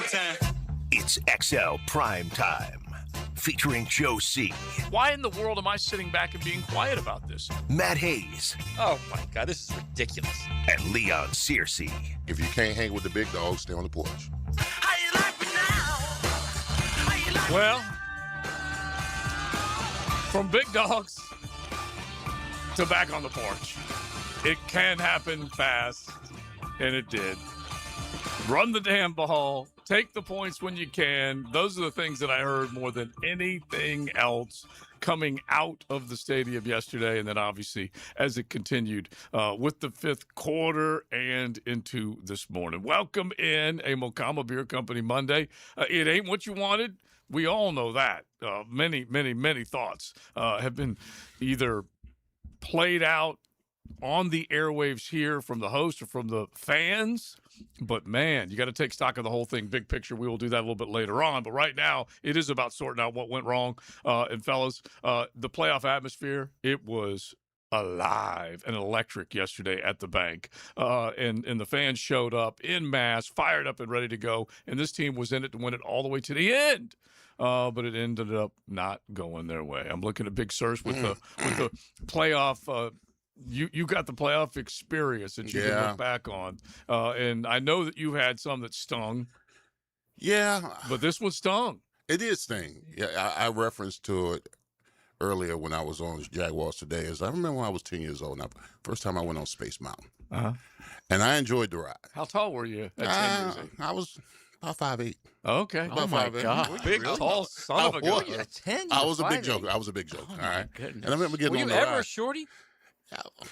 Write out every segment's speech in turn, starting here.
Primetime. It's XL Primetime, featuring Joe C., Why in the world am I sitting back and being quiet about this? Matt Hayes, Oh, my God, this is ridiculous. and Leon Searcy. If you can't hang with the big dogs, stay on the porch. How you like me now? How you like Well, from big dogs to back on the porch, it can happen fast, and it did. Run the damn ball. Take the points when you can. Those are the things that I heard more than anything else coming out of the stadium yesterday. And then obviously as it continued with the fifth quarter and into this morning. Welcome in a Mokama Beer Company Monday. It ain't what you wanted. We all know that. Many thoughts have been either played out on the airwaves here from the host or from the fans. But, man, you got to take stock of the whole thing, big picture. We will do that a little bit later on. But right now, it is about sorting out what went wrong. And, fellas, the playoff atmosphere, it was alive and electric yesterday at the bank. And the fans showed up en masse, fired up and ready to go. And this team was in it to win it all the way to the end. But it ended up not going their way. I'm looking at Big Sirs with the playoff You got the playoff experience that you can look back on. And I know that you had some that stung. Yeah. But this one stung. It did sting. Yeah, I referenced to it earlier when I was on Jaguars Today. As I remember when I was 10 years old. Now, first time I went on Space Mountain. Uh-huh. And I enjoyed the ride. How tall were you at 10 years old? I was about 5'8". Okay. About my 5'8". God. Big, tall son of a gun. You're 10, I was a big 5'8". joker. I was a big joker. All right. Goodness. And I remember getting Were on you the ever ride. a shorty?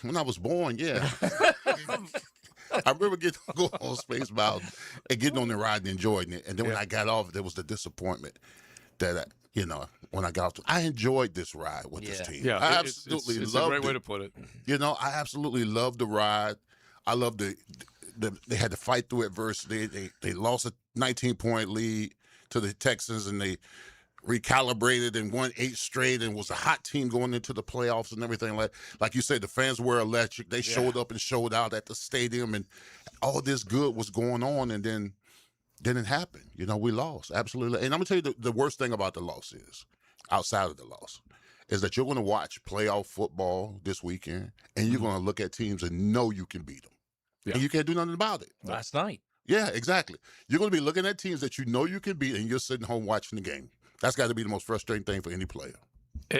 When I was born, yeah. I remember getting to go on Space Mountain and getting on the ride and enjoying it. And then when I got off, there was the disappointment that, when I got off, I enjoyed this ride with this team. Yeah, I it's absolutely it's loved a great way it. to put it. I absolutely loved the ride. I loved they had to fight through adversity. They lost a 19-point lead to the Texans, and they recalibrated and won 8 straight and was a hot team going into the playoffs and everything. Like you said, the fans were electric. They showed up and showed out at the stadium, and all this good was going on, and then it happened. We lost, absolutely. And I'm going to tell you the worst thing about the loss is, outside of the loss, is that you're going to watch playoff football this weekend, and you're going to look at teams and know you can beat them. Yeah. And you can't do nothing about it. Last night. Yeah, exactly. You're going to be looking at teams that you know you can beat, and you're sitting home watching the game. That's got to be the most frustrating thing for any player.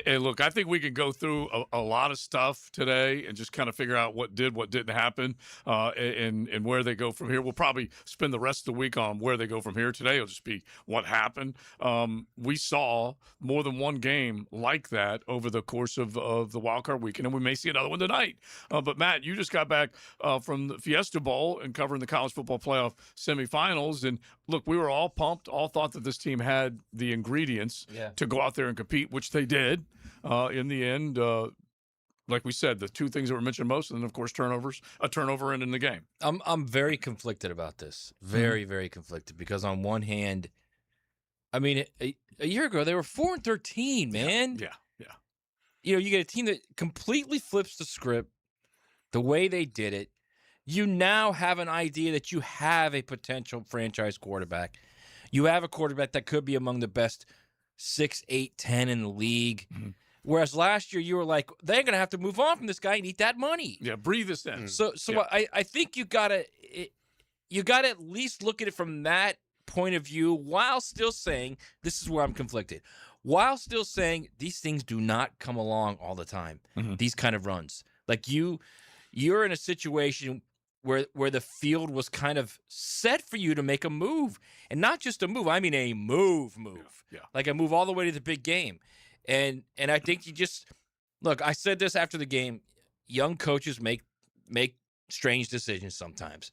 And look, I think we could go through a lot of stuff today and just kind of figure out what didn't happen, and where they go from here. We'll probably spend the rest of the week on where they go from here. Today will just be what happened. We saw more than one game like that over the course of the wild card weekend, and we may see another one tonight. But Matt, you just got back from the Fiesta Bowl and covering the college football playoff semifinals, and look, we were all pumped, all thought that this team had the ingredients to go out there and compete, which they did. In the end, like we said, the two things that were mentioned most, and then, of course, a turnover ending the game. I'm very conflicted about this. Very conflicted, because on one hand, I mean, a year ago, they were 4-13, man. Yeah. You get a team that completely flips the script the way they did it. You now have an idea that you have a potential franchise quarterback. You have a quarterback that could be among the best 6, 8, 10 in the league. Mm-hmm. Whereas last year you were like, they're going to have to move on from this guy and eat that money. Yeah, breathe this in. So I think you got to at least look at it from that point of view, while still saying, this is where I'm conflicted, while still saying these things do not come along all the time, these kind of runs. Like you're in a situation where the field was kind of set for you to make a move. And not just a move, I mean a move. Yeah. Like a move all the way to the big game. And I think you just – look, I said this after the game. Young coaches make strange decisions sometimes,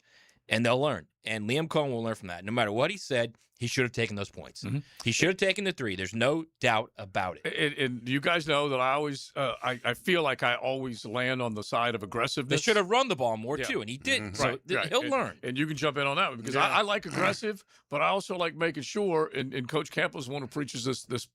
and they'll learn. And Liam Cohen will learn from that. No matter what he said, he should have taken those points. Mm-hmm. He should have taken the 3. There's no doubt about it. And you guys know that I always I feel like I always land on the side of aggressiveness. They should have run the ball more, too, and he didn't. Mm-hmm. So he'll learn. And you can jump in on that one, because I like aggressive, but I also like making sure, and Coach Campbell is one who preaches this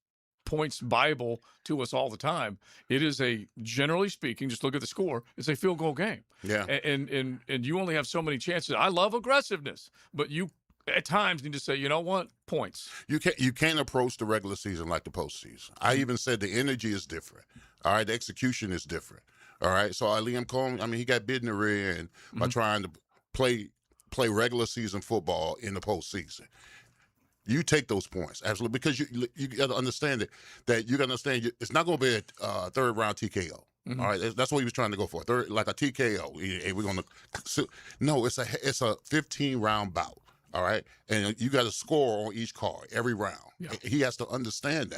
points Bible to us all the time. It is generally speaking, just look at the score, it's a field goal game. Yeah. And you only have so many chances. I love aggressiveness, but you at times need to say, you know what, points. You can't approach the regular season like the postseason. I even said the energy is different. All right, the execution is different. All right, so Liam Cohen, I mean, he got bit in the rear end by trying to play regular season football in the postseason. You take those points, absolutely, because you got to understand that you got to understand it's not going to be a third round TKO. All right, that's what he was trying to go for, like a TKO. And we're going to no, it's a 15-round bout. All right, and you got to score on each card every round. Yeah. He has to understand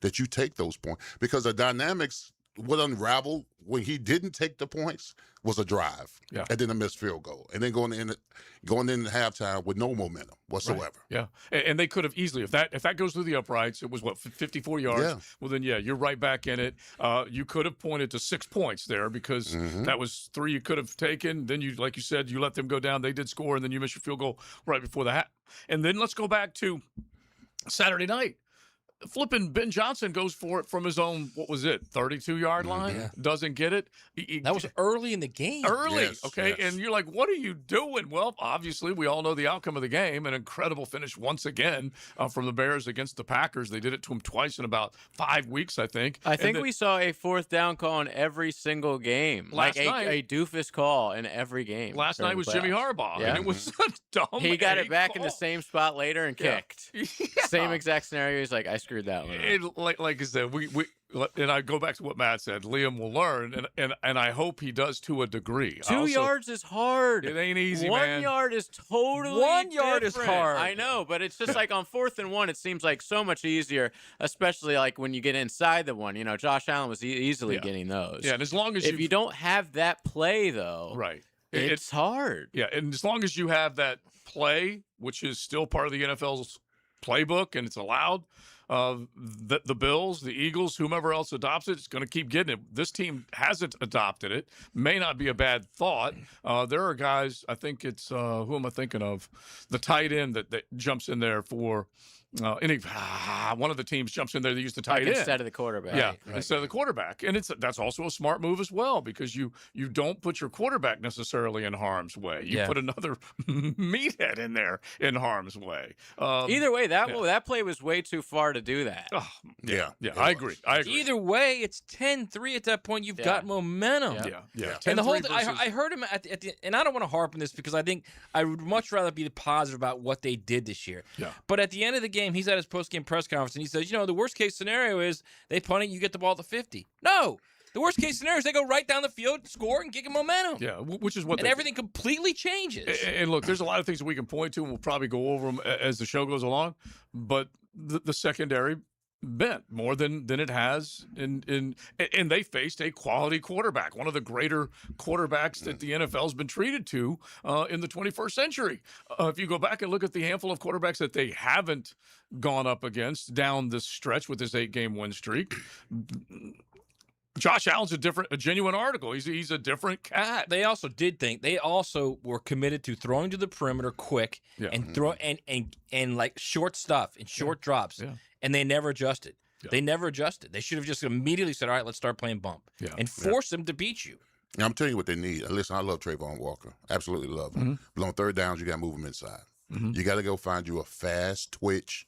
that you take those points, because the dynamics what unraveled when he didn't take the points was a drive, and then a missed field goal, and then going into halftime with no momentum whatsoever. Right. Yeah, and they could have easily, if that goes through the uprights, it was 54 yards. Yeah. Well, then you're right back in it. You could have pointed to 6 points there, because that was 3 you could have taken. Then you, like you said, you let them go down. They did score, and then you missed your field goal right before the half. And then let's go back to Saturday night. Flipping Ben Johnson goes for it from his own, 32-yard line? Yeah. Doesn't get it. That was early in the game. Okay? Yes. And you're like, what are you doing? Well, obviously, we all know the outcome of the game. An incredible finish once again from the Bears against the Packers. They did it to him twice in about 5 weeks, I think. I think we saw a fourth down call in every single game. Last night. A doofus call in every game. Last night was Jimmy Harbaugh. Yeah. And it was a dumb He got it back call. in the same spot later and kicked. Yeah. Same exact scenario. He's like, I screwed that one up. Like I said, we and I go back to what Matt said. Liam will learn, and I hope he does to a degree. 2 yards is hard. It ain't easy, 1 yard is totally 1 yard different. is hard. I know, but it's just like on 4th and 1, it seems like so much easier, especially like when you get inside the one. You know, Josh Allen was easily getting those. Yeah, and as long as if you don't have that play, though, right, it's hard. Yeah, and as long as you have that play, which is still part of the NFL's playbook, and it's allowed. The Bills, the Eagles, whomever else adopts it, it's going to keep getting it. This team hasn't adopted it. May not be a bad thought. There are guys, I think it's, who am I thinking of? The tight end that jumps in there for one of the teams jumps in there. They use the tight end instead of the quarterback. Yeah, instead of the quarterback, and that's also a smart move as well, because you don't put your quarterback necessarily in harm's way. You put another meathead in there in harm's way. Either way, that play was way too far to do that. Yeah, I agree. Either way, it's 10-3 at that point. You've got momentum. Yeah. And the whole thing, I heard him at the and I don't want to harp on this, because I think I would much rather be positive about what they did this year. Yeah. But at the end of the game, he's at his post-game press conference, and he says, the worst case scenario is they punt it, you get the ball at the 50. No. The worst case scenario is they go right down the field, score, and get momentum. Yeah, which is what and everything completely changes. And look, there's a lot of things that we can point to, and we'll probably go over them as the show goes along. But the secondary bent more than it has and they faced a quality quarterback, one of the greater quarterbacks that the NFL's been treated to in the 21st century. If you go back and look at the handful of quarterbacks that they haven't gone up against down this stretch with this 8-game win streak, Josh Allen's a genuine article. He's a different cat. They also were committed to throwing to the perimeter quick and throw and like short stuff and short drops. Yeah. And they never adjusted. Yeah. They never adjusted. They should have just immediately said, all right, let's start playing bump and force them to beat you. Now, I'm telling you what they need. Listen, I love Trayvon Walker. Absolutely love him. But on third downs, you got to move him inside. You got to go find you a fast twitch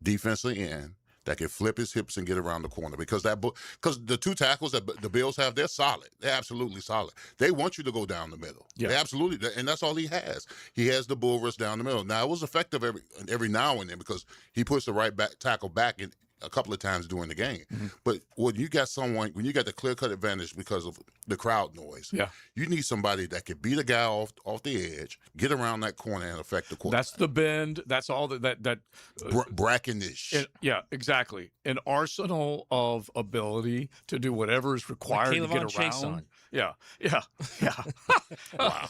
defensive end that can flip his hips and get around the corner, because the two tackles that the Bills have, they're solid. They're absolutely solid. They want you to go down the middle. Yeah. They absolutely, and that's all he has. He has the bull rush down the middle. Now, it was effective every now and then, because he puts the right tackle back in a couple of times during the game. But when you got the clear-cut advantage because of the crowd noise, you need somebody that can beat a guy off the edge, get around that corner, and affect the quarterback. That's the bend. That's all that Brackenish. Yeah, exactly. An arsenal of ability to do whatever is required to get around. Yeah. Wow.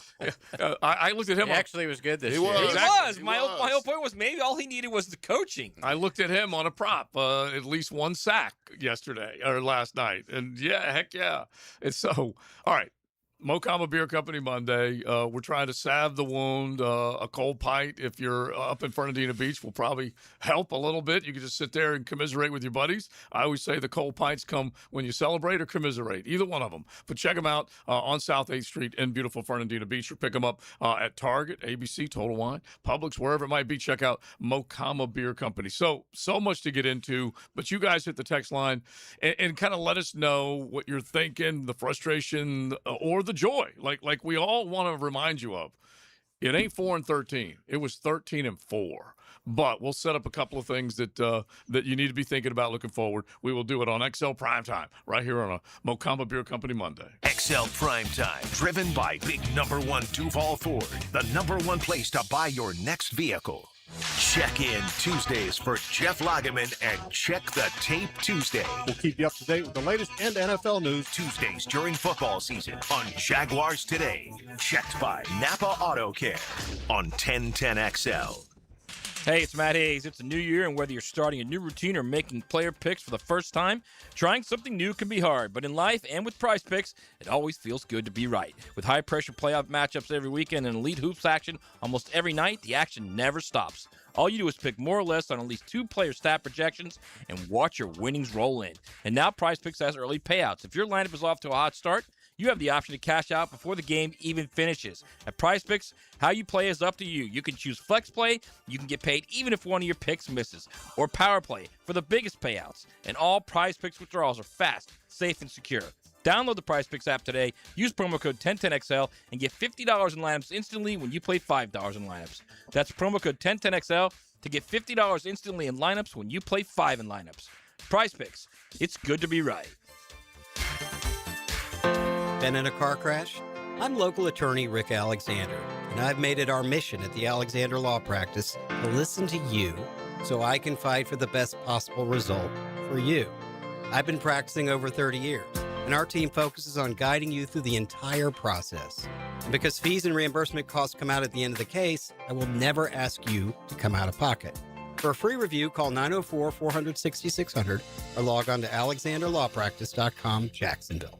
I looked at him. He actually was good this year. He was. My whole point was maybe all he needed was the coaching. I looked at him on a prop, at least one sack last night. And heck yeah. And so, all right. Mocama Beer Company Monday. We're trying to salve the wound. A cold pint, if you're up in Fernandina Beach, will probably help a little bit. You can just sit there and commiserate with your buddies. I always say the cold pints come when you celebrate or commiserate, either one of them. But check them out on South 8th Street in beautiful Fernandina Beach, or pick them up at Target, ABC, Total Wine, Publix, wherever it might be. Check out Mocama Beer Company. So much to get into, but you guys hit the text line and kind of let us know what you're thinking, the frustration or the joy, like we all want to remind you of. It ain't 4-13. It was 13-4. But we'll set up a couple of things that you need to be thinking about looking forward. We will do it on XL Primetime right here on a Mocama Beer Company Monday. XL Primetime, driven by Big Number One Duval Ford, the number one place to buy your next vehicle. Check in Tuesdays for Jeff Lageman and Check the Tape Tuesday. We'll keep you up to date with the latest and NFL news. Tuesdays during football season on Jaguars Today. Checked by Napa Auto Care on 1010XL. Hey, it's Matt Hayes. It's a new year, and whether you're starting a new routine or making player picks for the first time, trying something new can be hard. But in life and with Prize Picks, it always feels good to be right. With high-pressure playoff matchups every weekend and elite hoops action almost every night, the action never stops. All you do is pick more or less on at least 2 player stat projections and watch your winnings roll in. And now Prize Picks has early payouts. If your lineup is off to a hot start, you have the option to cash out before the game even finishes. At Prize Picks, how you play is up to you. You can choose flex play, you can get paid even if one of your picks misses, or power play for the biggest payouts. And all Prize Picks withdrawals are fast, safe, and secure. Download the Prize Picks app today, use promo code 1010XL, and get $50 in lineups instantly when you play $5 in lineups. That's promo code 1010XL to get $50 instantly in lineups when you play 5 in lineups. Prize Picks, it's good to be right. Been in a car crash? I'm local attorney Rick Alexander, and I've made it our mission at the Alexander Law Practice to listen to you so I can fight for the best possible result for you. I've been practicing over 30 years, and our team focuses on guiding you through the entire process. And because fees and reimbursement costs come out at the end of the case, I will never ask you to come out of pocket. For a free review, call 904-400-6600 or log on to alexanderlawpractice.com, Jacksonville.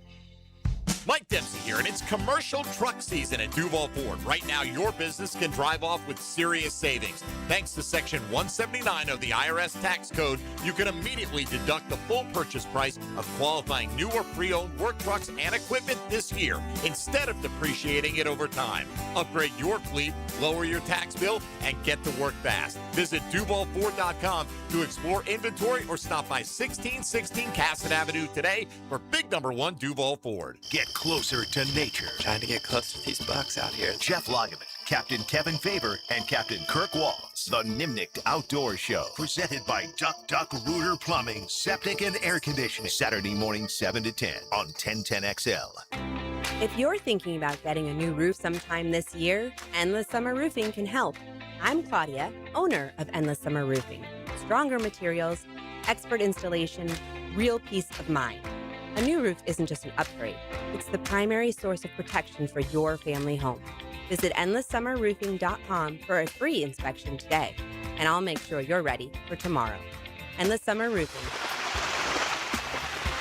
Mike Dempsey here, and it's commercial truck season at Duval Ford. Right now, your business can drive off with serious savings. Thanks to Section 179 of the IRS tax code, you can immediately deduct the full purchase price of qualifying new or pre-owned work trucks and equipment this year, instead of depreciating it over time. Upgrade your fleet, lower your tax bill, and get to work fast. Visit DuvalFord.com to explore inventory or stop by 1616 Cassett Avenue today for Big Number One Duval Ford. Get closer to nature. Trying to get close to these bucks out here. Jeff Lageman, Captain Kevin Faber, and Captain Kirk Walls. The Nimnicht Outdoor Show, presented by Duck Duck Rooter Plumbing, Septic and Air Conditioning. Saturday morning, 7 to 10 on 1010XL. If you're thinking about getting a new roof sometime this year, Endless Summer Roofing can help. I'm Claudia, owner of Endless Summer Roofing. Stronger materials, expert installation, real peace of mind. A new roof isn't just an upgrade. It's the primary source of protection for your family home. Visit EndlessSummerRoofing.com for a free inspection today, and I'll make sure you're ready for tomorrow. Endless Summer Roofing.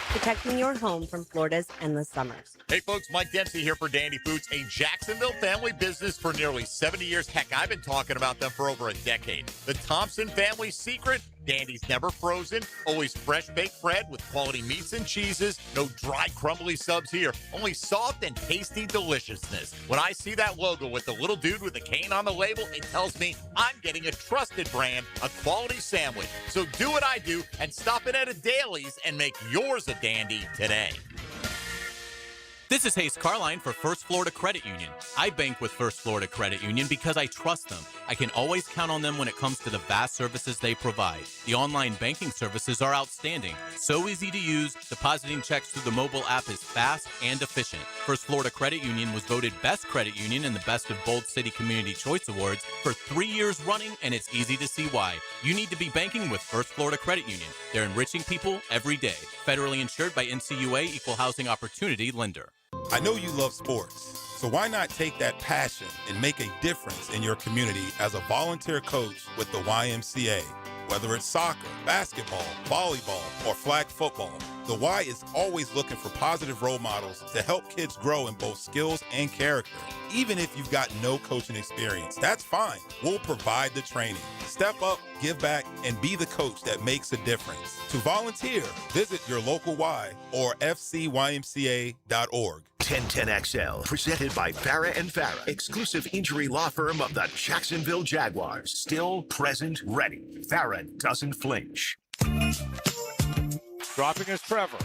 Protecting your home from Florida's endless summers. Hey folks, Mike Dempsey here for Dandy Foods, a Jacksonville family business for nearly 70 years. Heck, I've been talking about them for over a decade. The Thompson family secret: Dandy's never frozen, always fresh baked bread with quality meats and cheeses, no dry crumbly subs here, only soft and tasty deliciousness. When I see that logo with the little dude with the cane on the label, it tells me I'm getting a trusted brand, a quality sandwich. So do what I do and stop in at a Daly's and make yours a dandy today. This is Hayes Carline for First Florida Credit Union. I bank with First Florida Credit Union because I trust them. I can always count on them when it comes to the vast services they provide. The online banking services are outstanding. So easy to use, depositing checks through the mobile app is fast and efficient. First Florida Credit Union was voted Best Credit Union in the Best of Bold City Community Choice Awards for 3 years running, and it's easy to see why. You need to be banking with First Florida Credit Union. They're enriching people every day. Federally insured by NCUA, Equal Housing Opportunity Lender. I know you love sports, so why not take that passion and make a difference in your community as a volunteer coach with the YMCA? Whether it's soccer, basketball, volleyball, or flag football, The Y is always looking for positive role models to help kids grow in both skills and character. Even if you've got no coaching experience, that's fine. We'll provide the training. Step up, give back, and be the coach that makes a difference. To volunteer, visit your local Y or fcymca.org. 1010XL, presented by Farah and Farah, exclusive injury law firm of the Jacksonville Jaguars. Still, present, ready. Farah doesn't flinch. Dropping is Trevor.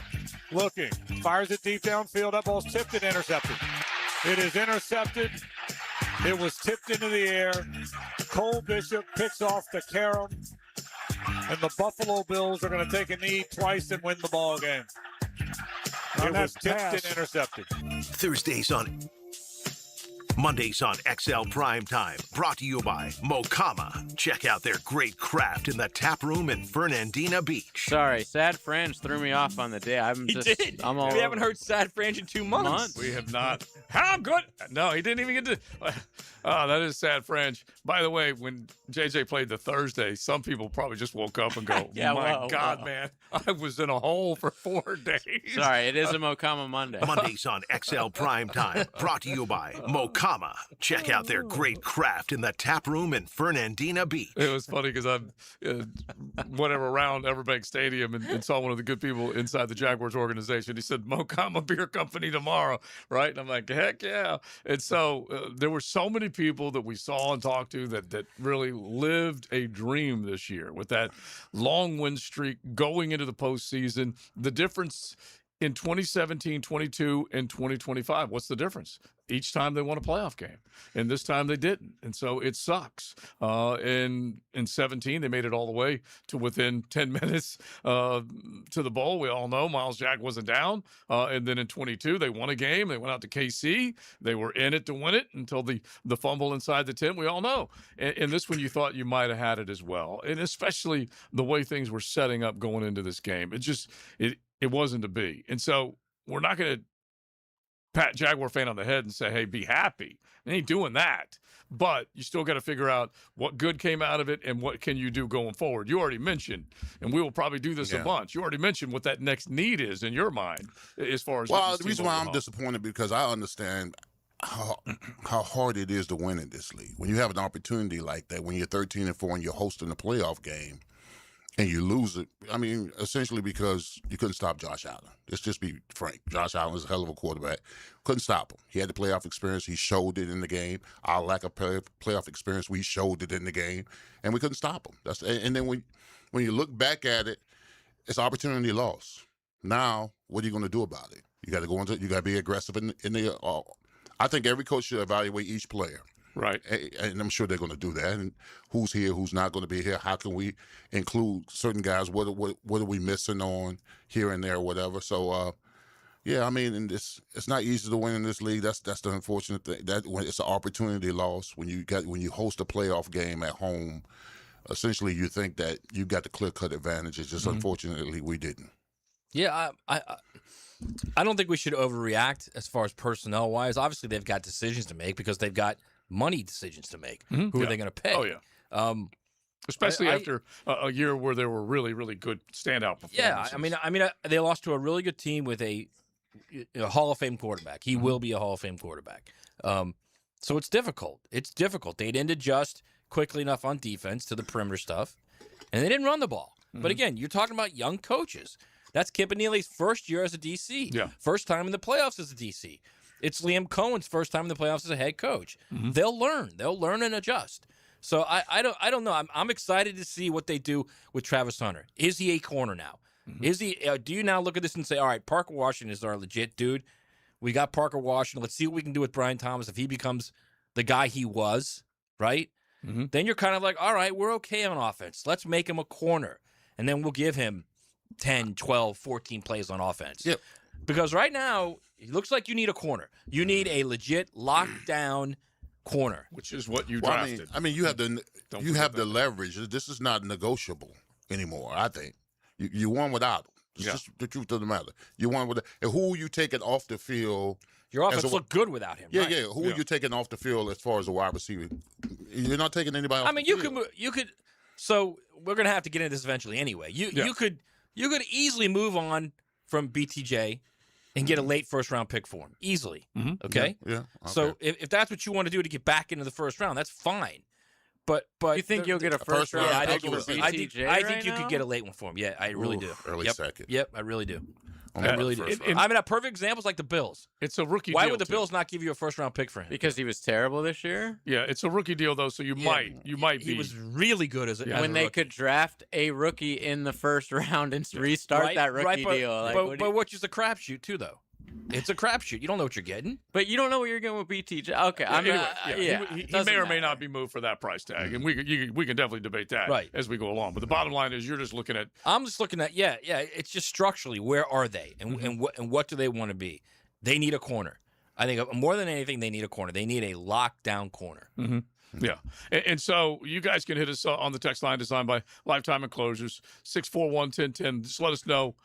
Looking. Fires it deep downfield. That ball's tipped and intercepted. It is intercepted. It was tipped into the air. Cole Bishop picks off the carom. And the Buffalo Bills are going to take a knee twice and win the ball game. It was tipped and intercepted. Mondays on XL Primetime, brought to you by Mokama. Check out their great craft in the tap room in Fernandina Beach. Sorry, Sad Franz threw me off on the day. I'm all We haven't heard Sad Franz in 2 months. We have not. How good? No, he didn't even get to. Oh, that is Sad Franz. By the way, when JJ played the Thursday, some people probably just woke up and go, "My God, man, I was in a hole for 4 days." Sorry, it is a Mokama Monday. Mondays on XL Primetime, brought to you by Mokama. Check out their great craft in the tap room in Fernandina Beach. It was funny because I went around Everbank Stadium and saw one of the good people inside the Jaguars organization. He said, Mokama Beer Company tomorrow, right? And I'm like, heck yeah. And so there were so many people that we saw and talked to that really lived a dream this year with that long win streak going into the postseason. The difference in 2017, 22, and 2025, what's the difference? Each time they won a playoff game, and this time they didn't, and so it sucks. In 17, they made it all the way to within 10 minutes to the bowl. We all know Miles Jack wasn't down, and then in 22, they won a game. They went out to KC. They were in it to win it until the fumble inside the 10. We all know. And this one, you thought you might have had it as well, and especially the way things were setting up going into this game. It wasn't to be. And so we're not going to pat Jaguar fan on the head and say, hey, be happy. They ain't doing that. But you still got to figure out what good came out of it and what can you do going forward. You already mentioned, and we will probably do this a bunch, you already mentioned what that next need is in your mind as far as. Well, the reason why I'm disappointed because I understand how hard it is to win in this league. When you have an opportunity like that, when you're 13-4 and you're hosting a playoff game, and you lose it, I mean, essentially because you couldn't stop Josh Allen. Let's just be frank. Josh Allen is a hell of a quarterback. Couldn't stop him. He had the playoff experience. He showed it in the game. Our lack of playoff experience, we showed it in the game, and we couldn't stop him. And then when you look back at it, it's opportunity lost. Now, what are you going to do about it? You got to go into. You got to be aggressive in the. I think every coach should evaluate each player. Right. And I'm sure they're going to do that. And who's here, who's not going to be here? How can we include certain guys? What are we missing on here and there or whatever? So, yeah, I mean, and it's not easy to win in this league. That's the unfortunate thing. That when it's an opportunity loss when you host a playoff game at home, essentially you think that you got the clear-cut advantage. It's just unfortunately we didn't. Yeah, I don't think we should overreact as far as personnel-wise. Obviously, they've got decisions to make because they've got money decisions to make. Who are they going to pay? Oh, yeah. Especially after a year where there were really, really good standout performances. Yeah, I mean, they lost to a really good team with a Hall of Fame quarterback. He will be a Hall of Fame quarterback. So it's difficult. They didn't adjust quickly enough on defense to the perimeter stuff, and they didn't run the ball. But again, you're talking about young coaches. That's Campanelli's first year as a DC. Yeah. First time in the playoffs as a DC. It's Liam Cohen's first time in the playoffs as a head coach. They'll learn and adjust. So I don't know. I'm excited to see what they do with Travis Hunter. Is he a corner now? Is he? Do you now look at this and say, all right, Parker Washington is our legit dude. We got Parker Washington. Let's see what we can do with Brian Thomas if he becomes the guy he was, right? Then you're kind of like, all right, we're okay on offense. Let's make him a corner. And then we'll give him 10, 12, 14 plays on offense. Yep. Because right now, it looks like you need a corner. You need a legit lockdown corner, which is what you drafted. I mean, you have the leverage. This is not negotiable anymore. I think you won without him. It's just the truth of the matter. You won with and who are you taking off the field? Your offense looked good without him. Yeah, right? yeah. Who are you taking off the field as far as a wide receiver? You're not taking anybody off. I mean, you could. So we're gonna have to get into this eventually anyway. You could easily move on from BTJ and get a late first-round pick for him easily. Okay? Yeah. So if that's what you want to do to get back into the first round, that's fine. But You think you'll get a first round I pick think, for I think, BTJ I think right you now? could get a late one for him. Yeah, I really do. Early Yep. second. Yep, I really do. On I that really do. first I round. mean, a perfect example is like the Bills. It's a rookie Why deal, would the too. Bills not give you a first-round pick for him? Because he was terrible this year. Yeah, it's a rookie deal, though, so you might He be. was really good as a When they could draft a rookie in the first round and restart that rookie but, deal. Like, but which is a crapshoot, too, though. It's a crapshoot. You don't know what you're getting. But you don't know what you're getting with BTJ. Okay, Anyway, he it may or may matter. not be moved for that price tag, and we can definitely debate that Right. as we go along. But the bottom line is, you're just looking at I'm just looking at it's just structurally, where are they and what do they want to be? They need a corner. I think more than anything, they need a corner. They need a lockdown corner. Yeah. And so you guys can hit us on the text line designed by Lifetime Enclosures, 641-1010. Just let us know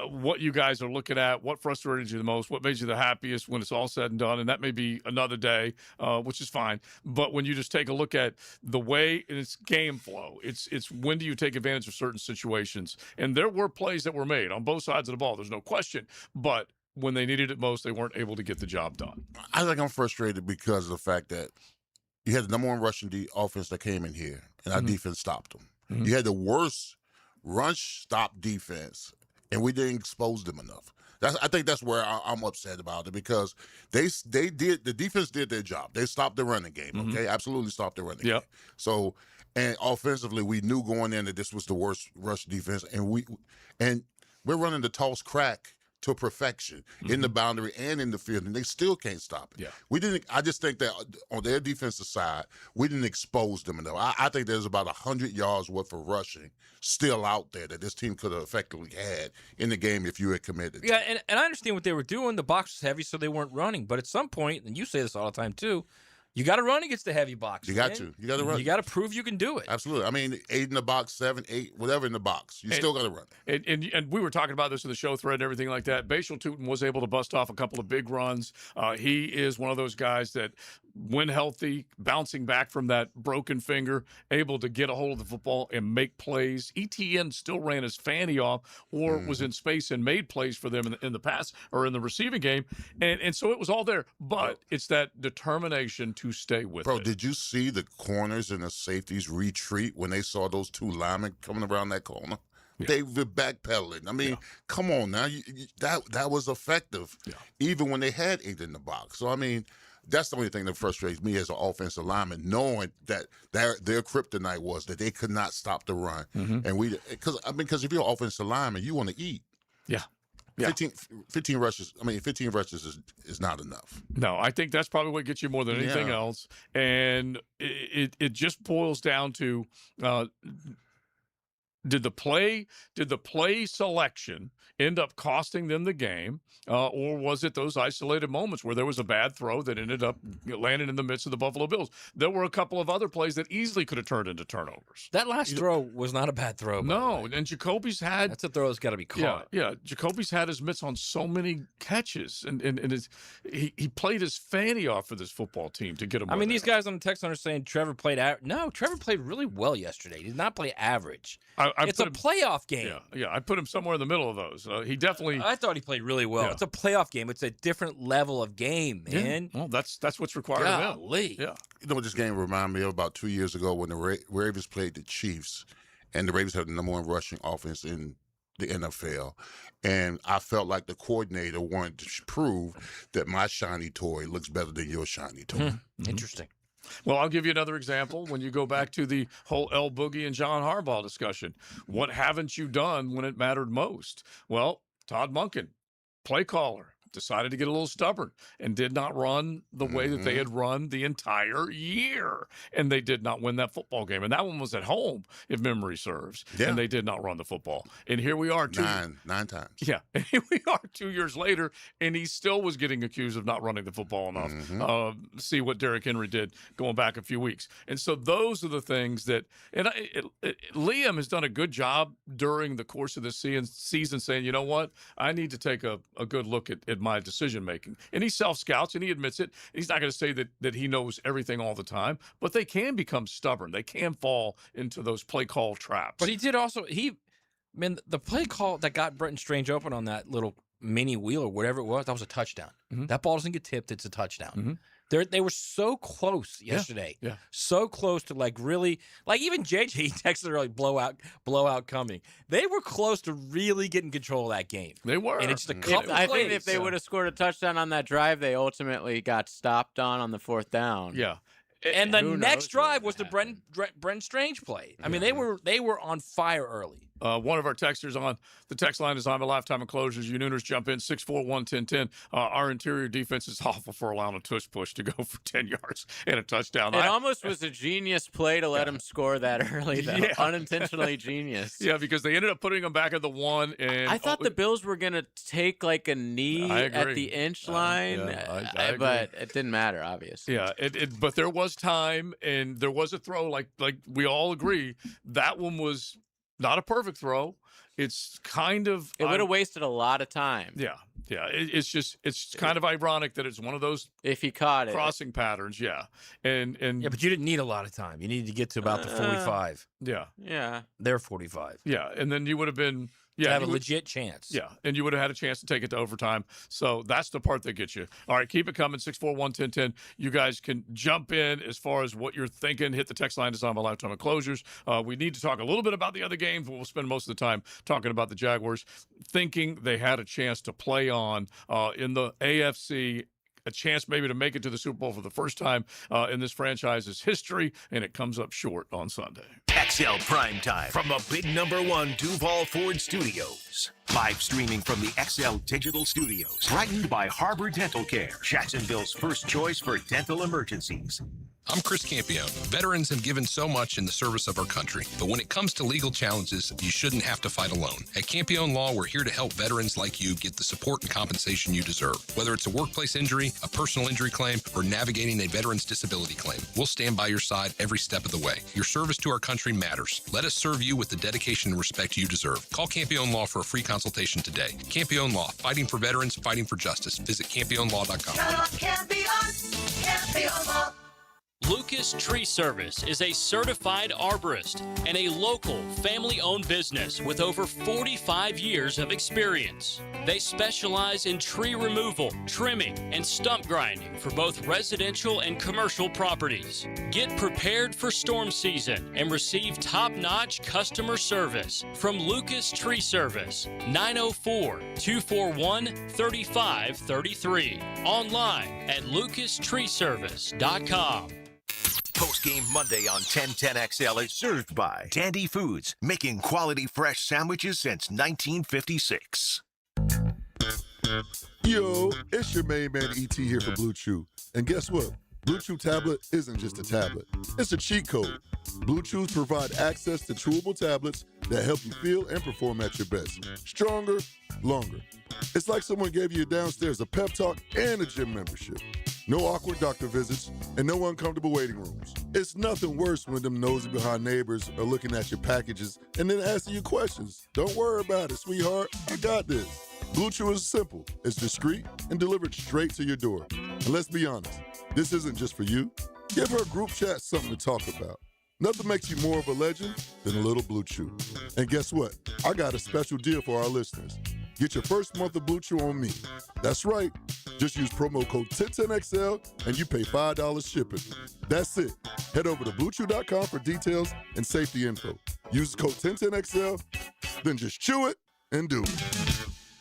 what you guys are looking at, what frustrated you the most, what made you the happiest when it's all said and done. And that may be another day, which is fine. But when you just take a look at the way it's game flow, it's when do you take advantage of certain situations? And there were plays that were made on both sides of the ball. There's no question. But when they needed it most, they weren't able to get the job done. I think I'm frustrated because of the fact that you had the number one rushing offense that came in here, and our defense stopped them. You had the worst run-stop defense, and we didn't expose them enough. I think that's where I'm upset about it, because the defense did their job. They stopped the running game, okay? Absolutely stopped the running game. So, and offensively, we knew going in that this was the worst rush defense, and we're running the toss crack to perfection in the boundary and in the field, and they still can't stop it. Yeah. I just think that on their defensive side, we didn't expose them enough. I think there's about 100 yards worth of rushing still out there that this team could have effectively had in the game if you had committed. Yeah, and I understand what they were doing. The box was heavy, so they weren't running. But at some point, and you say this all the time too, you got to run against the heavy box. You got to run. You got to prove you can do it. Absolutely. I mean, 8 in the box, 7, 8, whatever in the box. You still got to run. And we were talking about this in the show thread and everything like that. Bashal Tootin was able to bust off a couple of big runs. He is one of those guys that, when healthy, bouncing back from that broken finger, able to get a hold of the football and make plays. ETN still ran his fanny off or was in space and made plays for them in the pass or in the receiving game. And so it was all there. But it's that determination to stay with Bro, it. did you see the corners and the safeties retreat when they saw those two linemen coming around that corner? Yeah. They were backpedaling. I mean, come on now. That was effective, even when they had 8 in the box. So, I mean, that's the only thing that frustrates me as an offensive lineman, knowing that their kryptonite was that they could not stop the run. And because if you're an offensive lineman, you want to eat. Yeah. 15 rushes. I mean, 15 rushes is not enough. No, I think that's probably what gets you more than anything else. And it just boils down to did the play selection end up costing them the game, or was it those isolated moments where there was a bad throw that ended up landing in the midst of the Buffalo Bills? There were a couple of other plays that easily could have turned into turnovers. That last throw was not a bad throw. No, and Jacoby's had... That's a throw that's got to be caught. Yeah, Jacoby's had his mitts on so many catches, and he played his fanny off for this football team to get him. I mean, these guys on the text line are saying Trevor played No, Trevor played really well yesterday. He did not play average. It's a playoff game. Yeah, I put him somewhere in the middle of those. He definitely... I thought he played really well. Yeah. It's a playoff game. It's a different level of game, man. Yeah. Well, that's what's required of him. Yeah. You know what this game reminded me of? About 2 years ago when the Ravens played the Chiefs, and the Ravens had the number one rushing offense in the NFL. And I felt like the coordinator wanted to prove that my shiny toy looks better than your shiny toy. Interesting. Well, I'll give you another example. When you go back to the whole El Boogie and John Harbaugh discussion, what haven't you done when it mattered most? Well, Todd Monken, play caller, decided to get a little stubborn and did not run the way that they had run the entire year. And they did not win that football game. And that one was at home, if memory serves. Yeah. And they did not run the football. And here we are. Nine times. Yeah. And here we are 2 years later, and he still was getting accused of not running the football enough. See what Derrick Henry did going back a few weeks. And so those are the things that, and Liam has done a good job during the course of this season saying, you know what, I need to take a good look at my decision making. And he self-scouts and he admits it. He's not going to say that he knows everything all the time, but they can become stubborn. They can fall into those play call traps. But he did also the play call that got Brenton Strange open on that little mini wheel or whatever it was, that was a touchdown. That ball doesn't get tipped; it's a touchdown. They were so close yesterday. Yeah. So close to really even JJ texted early blowout coming. They were close to really getting control of that game. They were. And it's just a couple I plays. think if they would have scored a touchdown on that drive, they ultimately got stopped on the 4th down. Yeah. And the Who next knows drive what was the Brent Strange play. I mean, they were on fire early. One of our texters on the text line is on a lifetime enclosures. You Nooners jump in 641-1010. Our interior defense is awful for allowing a tush push to go for 10 yards and a touchdown. It almost was a genius play to let him score that early, though. Yeah. Unintentionally genius. Yeah, because they ended up putting them back at the 1. And I thought the Bills were going to take a knee I at agree. the inch line, I agree. but it didn't matter, obviously. Yeah, but there was time and there was a throw. Like we all agree, that one was not a perfect throw. It's kind of It would have wasted a lot of time. Yeah. It's kind of ironic that it's one of those if he caught crossing patterns. Yeah, and yeah, but you didn't need a lot of time. You needed to get to about the 45. Yeah, they're 45. Yeah, and then you would have been. Yeah, have a legit chance. Yeah, and you would have had a chance to take it to overtime. So that's the part that gets you. All right, keep it coming, 641-1010. You guys can jump in as far as what you're thinking. Hit the text line. It's on my lifetime of closures. We need to talk a little bit about the other games, but we'll spend most of the time talking about the Jaguars, thinking they had a chance to play on in the AFC, a chance maybe to make it to the Super Bowl for the first time in this franchise's history, and it comes up short on Sunday. XL Primetime from the big #1 Duval Ford Studios. Live streaming from the XL Digital Studios. Brightened by Harbor Dental Care, Jacksonville's first choice for dental emergencies. I'm Chris Campione. Veterans have given so much in the service of our country, but when it comes to legal challenges, you shouldn't have to fight alone. At Campione Law, we're here to help veterans like you get the support and compensation you deserve. Whether it's a workplace injury, a personal injury claim, or navigating a veteran's disability claim, we'll stand by your side every step of the way. Your service to our country matters. Let us serve you with the dedication and respect you deserve. Call Campione Law for a free consultation today. Campione Law, fighting for veterans, fighting for justice. Visit CampioneLaw.com. Campione Law. Lucas Tree Service is a certified arborist and a local family-owned business with over 45 years of experience. They specialize in tree removal, trimming, and stump grinding for both residential and commercial properties. Get prepared for storm season and receive top-notch customer service from Lucas Tree Service, 904-241-3533. Online at lucastreeservice.com. Post-game Monday on 1010XL is served by Dandy Foods, making quality fresh sandwiches since 1956. Yo, it's your main man E.T. here for Blue Chew. And guess what? Blue Chew tablet isn't just a tablet. It's a cheat code. Blue Chews provide access to chewable tablets that help you feel and perform at your best. Stronger, longer. It's like someone gave you downstairs a pep talk and a gym membership. No awkward doctor visits, and no uncomfortable waiting rooms. It's nothing worse when them nosy behind neighbors are looking at your packages and then asking you questions. Don't worry about it, sweetheart. I got this. Blue Chew is simple. It's discreet and delivered straight to your door. And let's be honest, this isn't just for you. Give her group chat something to talk about. Nothing makes you more of a legend than a little Blue Chew. And guess what? I got a special deal for our listeners. Get your first month of Blue Chew on me. That's right. Just use promo code 1010XL and you pay $5 shipping. That's it. Head over to BlueChew.com for details and safety info. Use the code 1010XL, then just chew it and do it.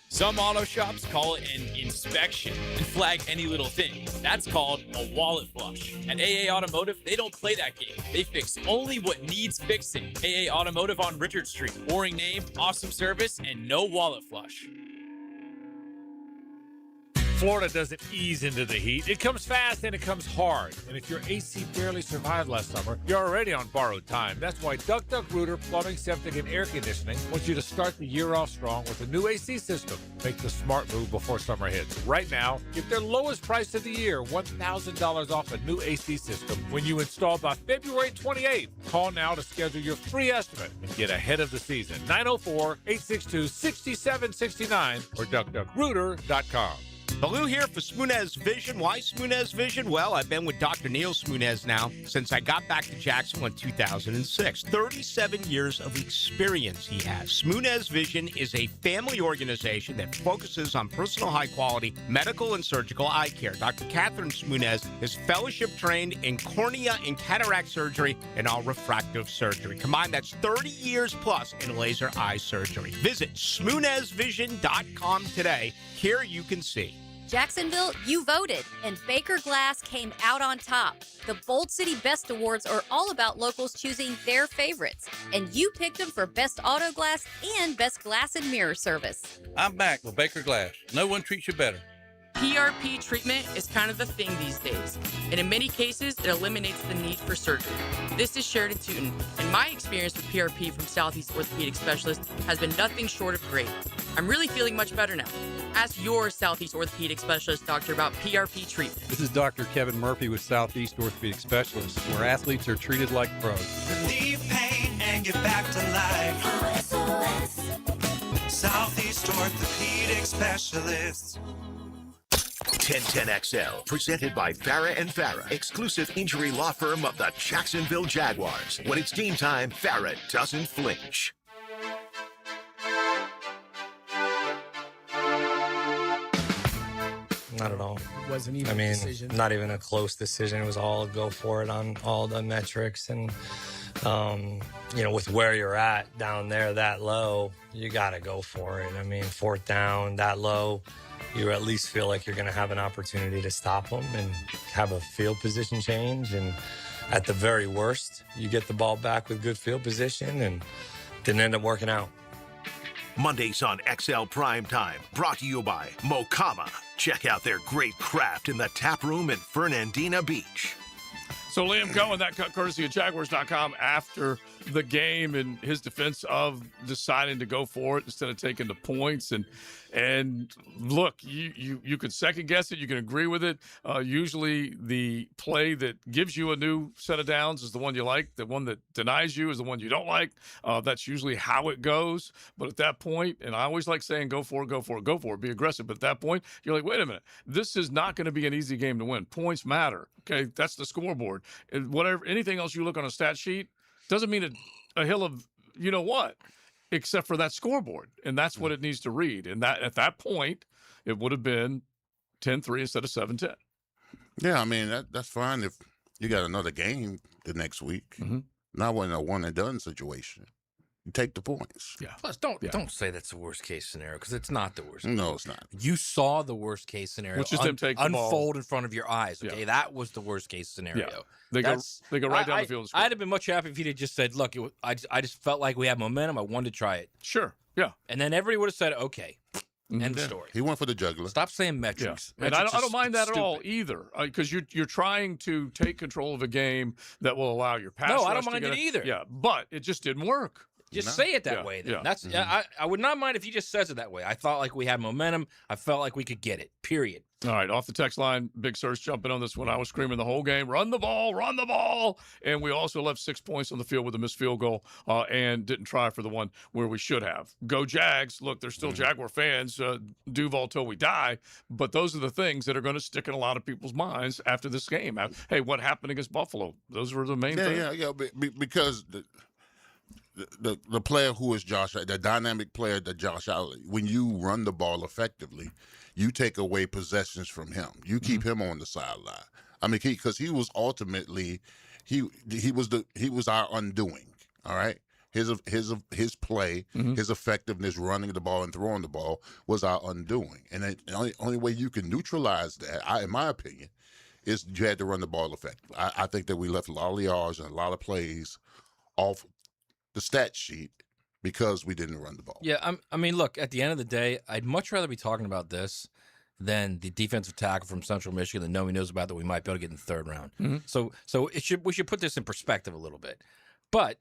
Some auto shops call it an inspection and flag any little thing. That's called a wallet flush. At AA Automotive, they don't play that game. They fix only what needs fixing. AA Automotive on Richard Street. Boring name, awesome service, and no wallet flush. Florida doesn't ease into the heat. It comes fast and it comes hard. And if your AC barely survived last summer, you're already on borrowed time. That's why Duck Duck Rooter Plumbing, Septic, and Air Conditioning wants you to start the year off strong with a new AC system. Make the smart move before summer hits. Right now, get their lowest price of the year, $1,000 off a new AC system when you install by February 28th. Call now to schedule your free estimate and get ahead of the season. 904-862-6769 or duckduckrooter.com. Baloo here for Smoonez Vision. Why Smoonez Vision? Well, I've been with Dr. Neil Smoonez now since I got back to Jacksonville in 2006. 37 years of experience he has. Smoonez Vision is a family organization that focuses on personal high-quality medical and surgical eye care. Dr. Catherine Smoonez is fellowship-trained in cornea and cataract surgery and all refractive surgery. Combined, that's 30 years plus in laser eye surgery. Visit SmoonezVision.com today. Here you can see. Jacksonville, you voted, and Baker Glass came out on top. The Bold City Best Awards are all about locals choosing their favorites, and you picked them for Best Auto Glass and Best Glass and Mirror Service. I'm back with Baker Glass. No one treats you better. PRP treatment is kind of the thing these days, and in many cases, it eliminates the need for surgery. This is Sheridan Tootin, and my experience with PRP from Southeast Orthopedic Specialist has been nothing short of great. I'm really feeling much better now. Ask your Southeast Orthopedic Specialist doctor about PRP treatment. This is Dr. Kevin Murphy with Southeast Orthopedic Specialists, where athletes are treated like pros. Relieve pain and get back to life. Southeast Orthopedic Specialists. 1010XL, presented by Farah and Farah, exclusive injury law firm of the Jacksonville Jaguars. When it's game time, Farah doesn't flinch. Not at all. It wasn't even a a decision. Not even a close decision. It was all go for it on all the metrics. And, with where you're at down there that low, you got to go for it. I mean, fourth down, that low, you at least feel like you're going to have an opportunity to stop them and have a field position change. And at the very worst, you get the ball back with good field position, and didn't end up working out. Mondays on XL Primetime, brought to you by Mokama. Check out their great craft in the tap room in Fernandina Beach. So Liam Cohen, that cut courtesy of Jaguars.com after the game and his defense of deciding to go for it instead of taking the points. And look, you could second guess it. You can agree with it. Usually the play that gives you a new set of downs is the one you like. The one that denies you is the one you don't like. That's usually how it goes. But at that point, and I always like saying go for it, go for it, go for it, be aggressive. But at that point, you're like, wait a minute. This is not going to be an easy game to win. Points matter. Okay, that's the scoreboard. And whatever, anything else you look on a stat sheet doesn't mean a hill of you know what, except for that scoreboard. And that's what it needs to read. And that at that point, it would have been 10-3 instead of 7-10. Yeah, I mean, that's fine if you got another game the next week. Mm-hmm. Not in a one-and-done situation. You take the points. Yeah. Plus, don't say that's the worst case scenario, because it's not the worst. No, it's not. You saw the worst case scenario, which is them take the unfold ball in front of your eyes. Okay, yeah. That was the worst case scenario. Yeah. They go right down the field. I'd have been much happier if he'd have just said, "Look, I just felt like we had momentum. I wanted to try it." Sure. Yeah. And then everybody would have said, "Okay." End of story. He went for the juggler. Stop saying metrics. Yeah. And I don't mind that at all either, because you're trying to take control of a game that will allow your pass. No, rush I don't to mind get it either. Yeah, but it just didn't work. Just say it that way. Then. Yeah. That's I would not mind if he just says it that way. I thought like we had momentum. I felt like we could get it. Period. All right, off the text line, Big Surge jumping on this one. I was screaming the whole game, run the ball. And we also left 6 points on the field with a missed field goal and didn't try for the one where we should have. Go Jags. Look, they're still Jaguar fans, Duval till we die. But those are the things that are going to stick in a lot of people's minds after this game. Hey, what happened against Buffalo? Those were the main things. Yeah, because the player who is Josh, the dynamic player that Josh Allen, when you run the ball effectively, you take away possessions from him. You keep him on the sideline. I mean, because he was ultimately he was our undoing. All right, his play, his effectiveness running the ball and throwing the ball was our undoing. And the only way you can neutralize that, in my opinion, is you had to run the ball effectively. I think that we left a lot of yards and a lot of plays off the stat sheet because we didn't run the ball. Yeah, I mean, look, at the end of the day, I'd much rather be talking about this than the defensive tackle from Central Michigan that nobody knows about that we might be able to get in the third round. Mm-hmm. So we should put this in perspective a little bit. But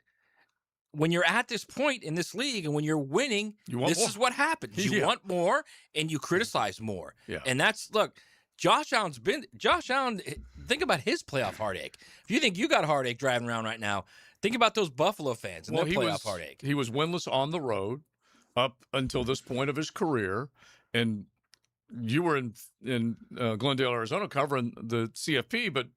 when you're at this point in this league and when you're winning, this is what happens. You want more and you criticize more. Yeah. And look, Josh Allen, think about his playoff heartache. If you think you got heartache driving around right now, think about those Buffalo fans and their playoff heartache. He was winless on the road up until this point of his career. And you were in Glendale, Arizona, covering the CFP, but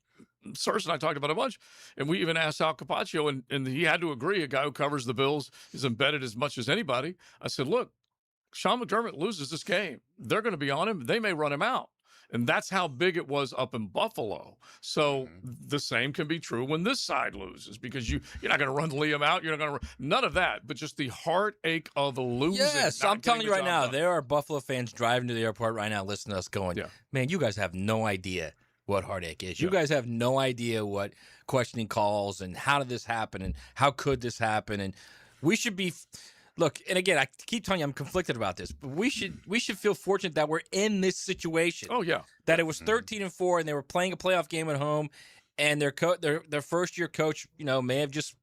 Sirs and I talked about it a bunch, and we even asked Al Capaccio, and he had to agree. A guy who covers the Bills is embedded as much as anybody. I said, look, Sean McDermott loses this game. They're going to be on him. They may run him out. And that's how big it was up in Buffalo. So the same can be true when this side loses, because you're not going to run Liam out. You're not going to none of that, but just the heartache of losing. Yes, I'm telling you right now, there are Buffalo fans driving to the airport right now listening to us going, man, you guys have no idea what heartache is. You guys have no idea what questioning calls and how did this happen and how could this happen. And we should be... Look, and again, I keep telling you I'm conflicted about this, but we should feel fortunate that we're in this situation. Oh yeah, that it was 13-4 and they were playing a playoff game at home, and their first year coach, may have just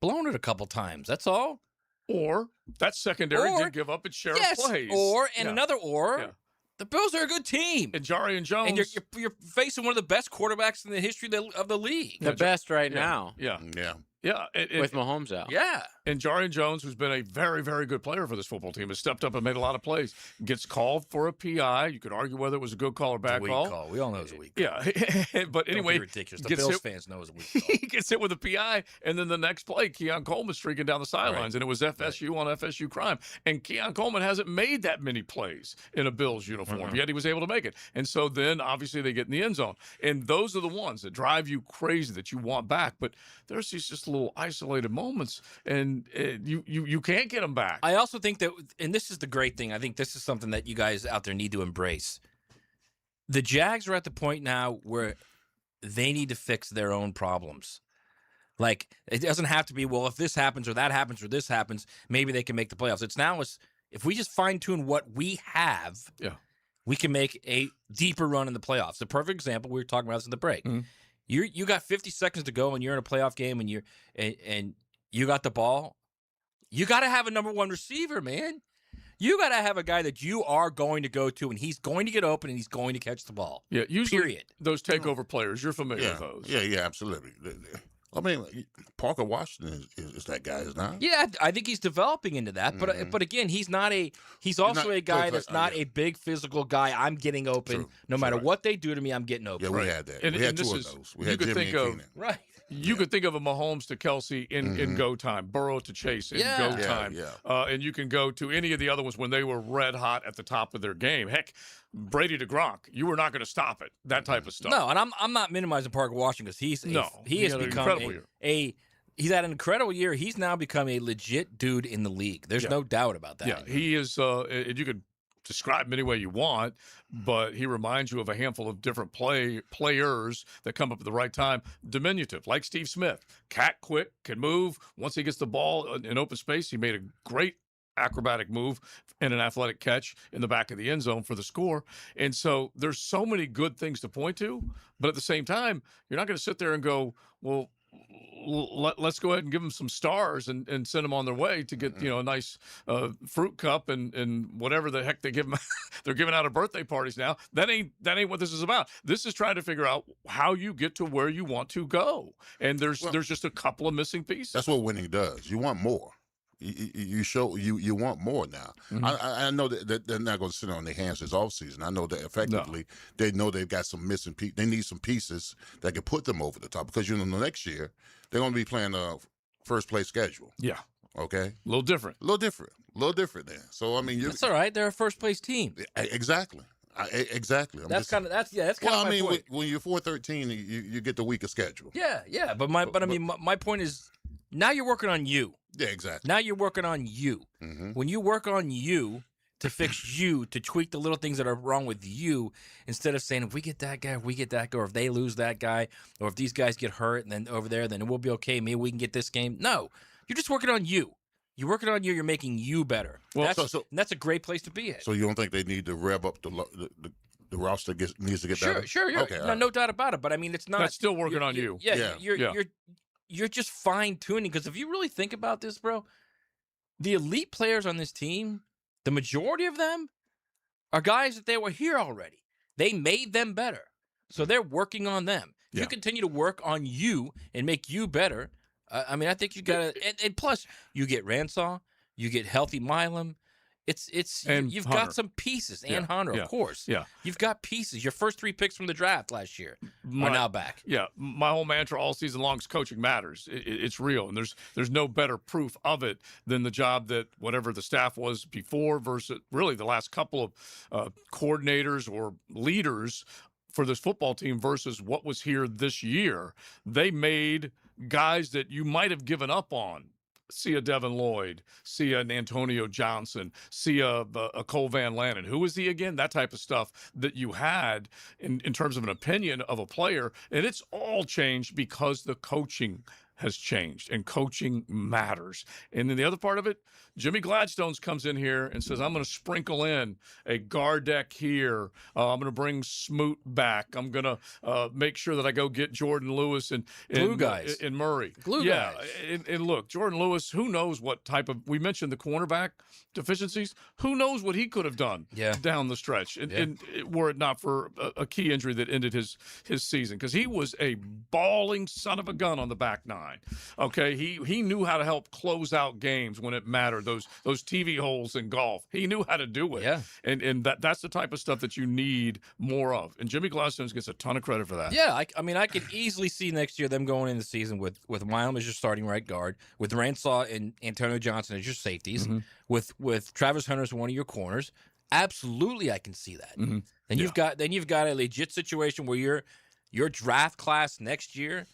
blown it a couple times. That's all. Or that secondary did give up its share of plays. The Bills are a good team. And Jarian Jones. And you're facing one of the best quarterbacks in the history of the league. The best right now. Yeah. With Mahomes out. Yeah. And Jarian Jones, who's been a very, very good player for this football team, has stepped up and made a lot of plays. Gets called for a PI. You could argue whether it was a good call or bad call. We all know it was a weak call. Yeah. But anyway. Ridiculous. The Bills fans know it was a weak call. He gets hit with a PI, and then the next play, Keon Coleman streaking down the sidelines, and it was FSU on FSU crime. And Keon Coleman hasn't made that many plays in a Bills uniform, yet he was able to make it. And so then, obviously, they get in the end zone. And those are the ones that drive you crazy that you want back. But there's these just little isolated moments, and you can't get them back. I also think that, and this is the great thing, I think this is something that you guys out there need to embrace. The Jags are at the point now where they need to fix their own problems. Like, it doesn't have to be, well, if this happens or that happens or this happens, maybe they can make the playoffs. It's now, if we just fine-tune what we have, we can make a deeper run in the playoffs. The perfect example, we were talking about this in the break. You got 50 seconds to go, and you're in a playoff game, and you got the ball. You got to have a number one receiver, man. You got to have a guy that you are going to go to, and he's going to get open, and he's going to catch the ball. Yeah, usually period. Those takeover players, you're familiar with those. Yeah, absolutely. I mean, Parker Washington is that guy, is not? Yeah, I think he's developing into that. But again, he's also a guy that's not a big physical guy. I'm getting open. No matter what they do to me, I'm getting open. Yeah, we had that. And we had two of those. We had Jimmy and Keenan. Right. You could think of a Mahomes to Kelsey in go time, Burrow to Chase in go time. And you can go to any of the other ones when they were red hot at the top of their game. Heck, Brady to Gronk, you were not going to stop it. That type of stuff. No, and I'm not minimizing Parker Washington because he has become he's had an incredible year. He's now become a legit dude in the league. There's no doubt about that. Yeah, he is. You could describe him any way you want, but he reminds you of a handful of different players that come up at the right time. Diminutive, like Steve Smith. Cat quick, can move. Once he gets the ball in open space, he made a great acrobatic move and an athletic catch in the back of the end zone for the score. And so there's so many good things to point to, but at the same time, you're not going to sit there and go, well, let's go ahead and give them some stars and send them on their way to get a nice fruit cup and whatever the heck they give them. They're giving out at birthday parties now. That ain't what this is about. This is trying to figure out how you get to where you want to go. And there's just a couple of missing pieces. That's what winning does. You want more. You want more now. I know that they're not going to sit on their hands this offseason. I know that effectively they know they've got some missing pieces. They need some pieces that can put them over the top because the next year they're going to be playing a first place schedule. Yeah. Okay. A little different there. So I mean, that's all right. They're a first place team. Exactly. Exactly. That's kind of my point. When you're 4-13, you get the weaker schedule. Yeah. But my point is, now you're working on you. Yeah, exactly. Now you're working on you. When you work on you to fix you, to tweak the little things that are wrong with you, instead of saying, if we get that guy, or if they lose that guy, or if these guys get hurt and then over there, then we'll be okay. Maybe we can get this game. No, you're just working on you. You're working on you. You're making you better. Well, that's a great place to be at. So you don't think they need to rev up the roster needs to get better? Sure. Okay, no doubt about it. But I mean, it's not. That's still working on you. Yeah. You're just fine tuning, because if you really think about this, bro, the elite players on this team, the majority of them are guys that they were here already. They made them better. So they're working on them. If you continue to work on you and make you better, I think you got to, and plus you get Ransaw, you get healthy Milam, And you've Hunter. got some pieces, and Yeah, Hunter, yeah, of course. yeah. You've got pieces. Your first 3 picks from the draft last year are now back. Yeah, my whole mantra all season long is coaching matters. It's real, and there's no better proof of it than the job that whatever the staff was before versus really the last couple of coordinators or leaders for this football team versus what was here this year. They made guys that you might have given up on. See a Devin Lloyd, see an Antonio Johnson, see a Cole Van Lannon. Who is he again? That type of stuff that you had in terms of an opinion of a player. And it's all changed because the coaching has changed, and coaching matters. And then the other part of it, Jimmy Gladstone's comes in here and says, I'm going to sprinkle in a Gardeck here. I'm going to bring Smoot back. I'm going to make sure that I go get Jordan Lewis and Glue guys. and Murray. Glue yeah, guys. And look, Jordan Lewis, who knows what type of, we mentioned the cornerback deficiencies. Who knows what he could have done down the stretch, and were it not for a key injury that ended his season, because he was a bawling son of a gun on the back nine. Okay, he knew how to help close out games when it mattered. Those TV holes in golf, he knew how to do it. Yeah, and that's the type of stuff that you need more of. And Jimmy Gladstone gets a ton of credit for that. Yeah, I mean, I could easily see next year them going into the season with Wylam as your starting right guard, with Ransaw and Antonio Johnson as your safeties, with Travis Hunter as one of your corners. Absolutely, I can see that. Then you've got a legit situation where your draft class next year.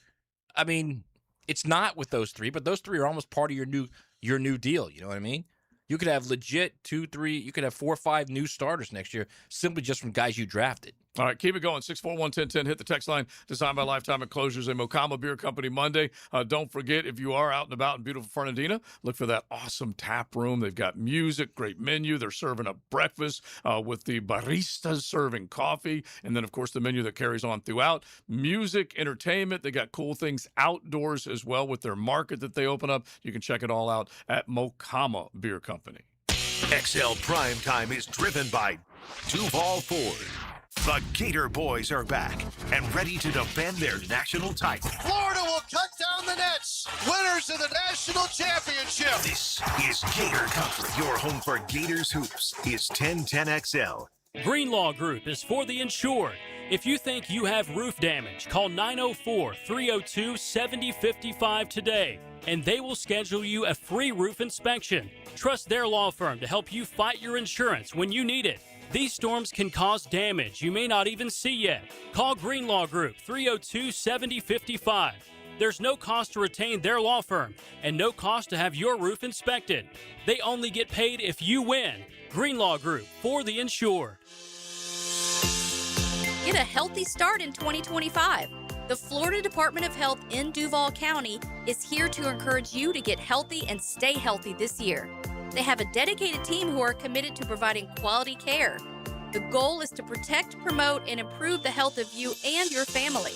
I mean, it's not with those 3, but those 3 are almost part of your new deal. You know what I mean? You could have legit 2, 3. You could have 4 or 5 new starters next year simply just from guys you drafted. All right, keep it going. 641-1010. Hit the text line. Designed by Lifetime Enclosures and Mocama Beer Company Monday. Don't forget, if you are out and about in beautiful Fernandina, look for that awesome tap room. They've got music, great menu. They're serving up breakfast with the baristas serving coffee. And then, of course, the menu that carries on throughout. Music, entertainment. They got cool things outdoors as well with their market that they open up. You can check it all out at Mocama Beer Company. XL Primetime is driven by Duval Ford. The Gator Boys are back and ready to defend their national title. Florida will cut down the nets. Winners of the national championship. This is Gator Country. Your home for Gators hoops is 1010XL. Greenlaw Group is for the insured. If you think you have roof damage, call 904-302-7055 today, and they will schedule you a free roof inspection. Trust their law firm to help you fight your insurance when you need it. These storms can cause damage you may not even see yet. Call Greenlaw Group 302-7055. There's no cost to retain their law firm and no cost to have your roof inspected. They only get paid if you win. Greenlaw Group, for the insured. Get a healthy start in 2025. The Florida Department of Health in Duval County is here to encourage you to get healthy and stay healthy this year. They have a dedicated team who are committed to providing quality care. The goal is to protect, promote, and improve the health of you and your family.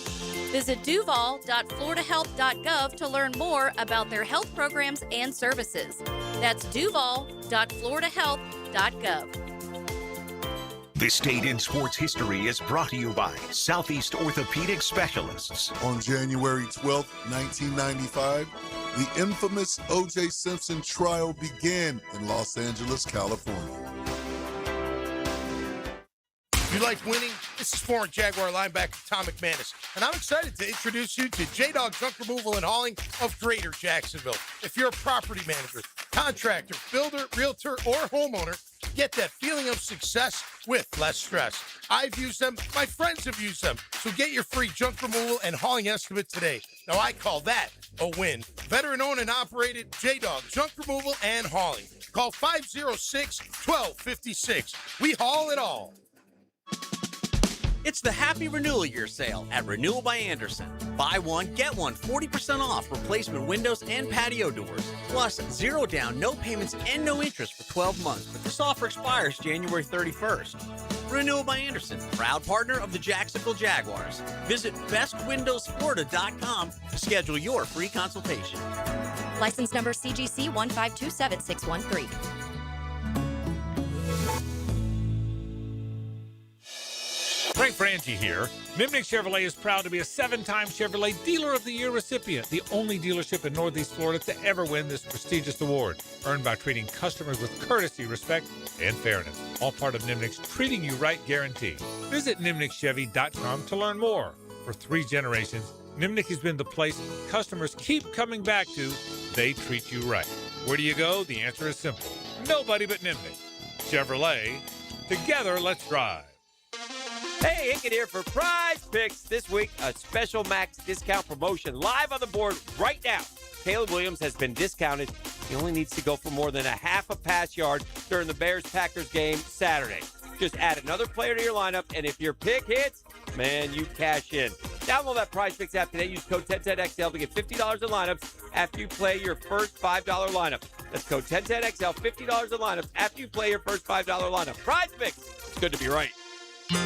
Visit duval.floridahealth.gov to learn more about their health programs and services. That's duval.floridahealth.gov. This date in sports history is brought to you by Southeast Orthopedic Specialists. On January 12, 1995, the infamous O.J. Simpson trial began in Los Angeles, California. You like winning? This is former Jaguar linebacker Tom McManus, and I'm excited to introduce you to J-Dog Junk Removal and Hauling of Greater Jacksonville. If you're a property manager, contractor, builder, realtor, or homeowner, get that feeling of success with less stress. I've used them. My friends have used them. So get your free junk removal and hauling estimate today. Now, I call that a win. Veteran-owned and operated J-Dog Junk Removal and Hauling. Call 506-1256. We haul it all. It's the Happy Renewal Year sale at Renewal by Anderson. Buy one, get one, 40% off replacement windows and patio doors. Plus, 0 down, no payments, and no interest for 12 months. But this offer expires January 31st. Renewal by Anderson, proud partner of the Jacksonville Jaguars. Visit bestwindowsflorida.com to schedule your free consultation. License number CGC 1527613. Frank Frangie here. Nimnick Chevrolet is proud to be a 7-time Chevrolet Dealer of the Year recipient, the only dealership in Northeast Florida to ever win this prestigious award, earned by treating customers with courtesy, respect, and fairness. All part of Nimnick's Treating You Right guarantee. Visit nimnickchevy.com to learn more. For 3 generations, Nimnick has been the place customers keep coming back to. They treat you right. Where do you go? The answer is simple. Nobody but Nimnick. Chevrolet. Together, let's drive. Hey, Hickett here for Prize Picks. This week, a special max discount promotion live on the board right now. Caleb Williams has been discounted. He only needs to go for more than a half a pass yard during the Bears-Packers game Saturday. Just add another player to your lineup, and if your pick hits, man, you cash in. Download that Prize Picks app today. Use code 1010XL to get $50 in lineups after you play your first $5 lineup. That's code 1010XL, $50 in lineups after you play your first $5 lineup. Prize Picks. It's good to be right.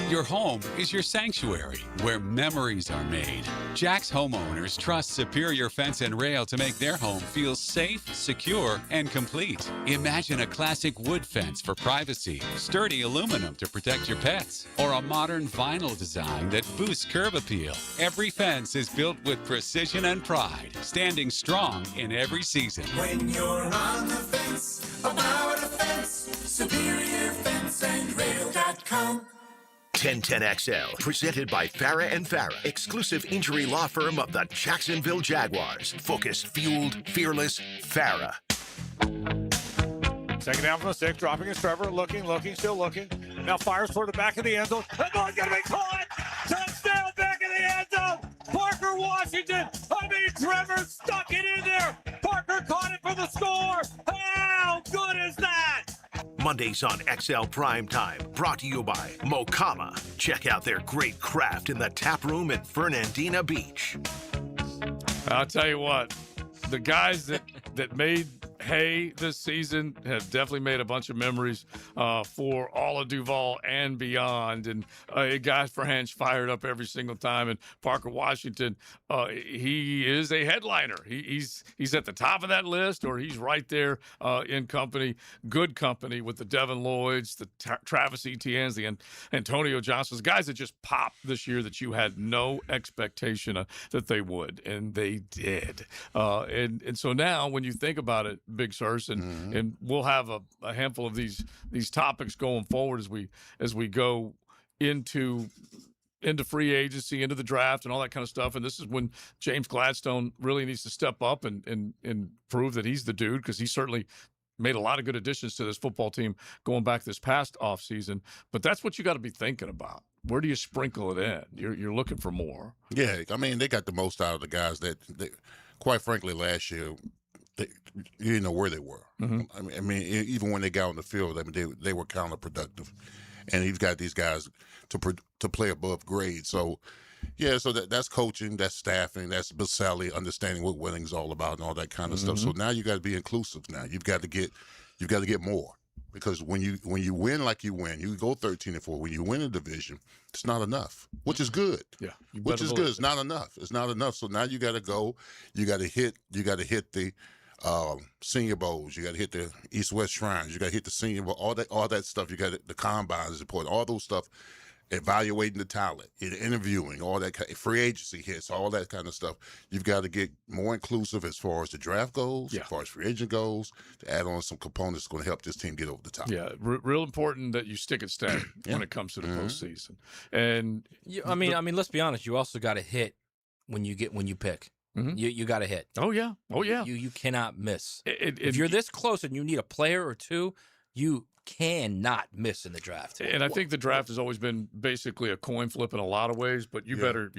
Your home is your sanctuary where memories are made. Jack's homeowners trust Superior Fence and Rail to make their home feel safe, secure, and complete. Imagine a classic wood fence for privacy, sturdy aluminum to protect your pets, or a modern vinyl design that boosts curb appeal. Every fence is built with precision and pride, standing strong in every season. When you're on the fence, about a fence, SuperiorFenceandRail.com. 1010XL, presented by Farah and Farah, exclusive injury law firm of the Jacksonville Jaguars. Focused, fueled, fearless, Farah. Second down from the 6, dropping his Trevor, looking, still looking. Now fires toward the back of the end zone. That ball's going to be caught! Touchdown, back in the end zone! Parker Washington! Trevor stuck it in there! Parker caught it for the score! How good is that? Mondays on XL Primetime, brought to you by Mokama. Check out their great craft in the tap room at Fernandina Beach. I'll tell you what, the guys that made hay this season have definitely made a bunch of memories for all of Duval and beyond. And guys for Hanch fired up every single time. And Parker Washington, he is a headliner. He's at the top of that list, or he's right there in company, good company with the Devin Lloyds, the Travis Etienne's, the Antonio Johnsons, guys that just popped this year that you had no expectation that they would, and they did. And so now when you think about it, Big Sirs, and we'll have a handful of these topics going forward as we go into free agency, into the draft, and all that kind of stuff. And this is when James Gladstone really needs to step up and prove that he's the dude, because he certainly made a lot of good additions to this football team going back this past offseason. But that's what you got to be thinking about. Where do you sprinkle it in? You're looking for more. Yeah, I mean, they got the most out of the guys that quite frankly, last year, you didn't know where they were. I mean, even when they got on the field, I mean, they were counterproductive. And he's got these guys to play above grade. So, yeah, so that's coaching, that's staffing, that's Baselli understanding what winning's all about and all that kind of stuff. So now you got to be inclusive. Now you've got to get more, because when you win like you win, you go 13-4. When you win a division, it's not enough, which is good. Yeah, which is good. It's not enough. It's not enough. So now you got to go. You got to hit the Senior Bowls. You got to hit the East-West Shrines. You got to hit the Senior Bowl. All that stuff. You got the combines is important. All those stuff. Evaluating the talent, interviewing, all that free agency hits, all that kind of stuff. You've got to get more inclusive as far as the draft goes, as far as free agent goes, to add on some components that's going to help this team get over the top. Yeah, real important that you stick and stay when it comes to the postseason. And I mean, let's be honest. You also got to hit when you pick. You got to hit. Oh yeah. You cannot miss. If you're this close and you need a player or two, you cannot miss in the draft. And I think the draft has always been basically a coin flip in a lot of ways, but you better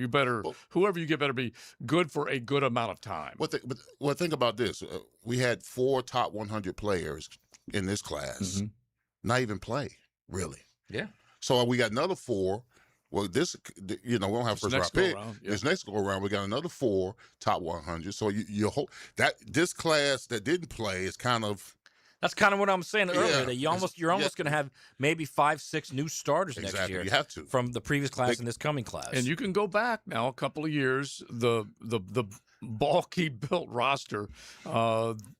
whoever you get better be good for a good amount of time. Well, think about this. We had 4 top 100 players in this class not even play, really. Yeah. So we got another 4. Well, we don't have first round pick. This next go around, we got another 4 top 100. So you hope that this class that didn't play is kind of. That's kind of what I'm saying earlier. That you're almost going to have maybe 5-6 new starters next year. You have to from the previous class and this coming class. And you can go back now a couple of years. The bulky built roster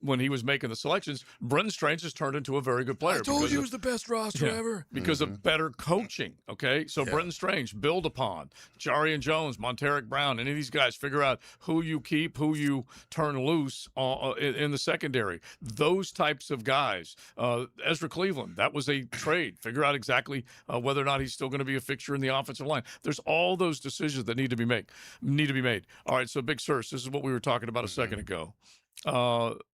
when he was making the selections, Brenton Strange has turned into a very good player. I told you it was the best roster ever. Because of better coaching, okay? So Brenton Strange, build upon. Jarian Jones, Monteric Brown, any of these guys, figure out who you keep, who you turn loose in the secondary. Those types of guys. Ezra Cleveland, that was a trade. Figure out exactly whether or not he's still going to be a fixture in the offensive line. There's all those decisions that need to be made. All right, so Big Sirs, this is what we were talking about a second ago.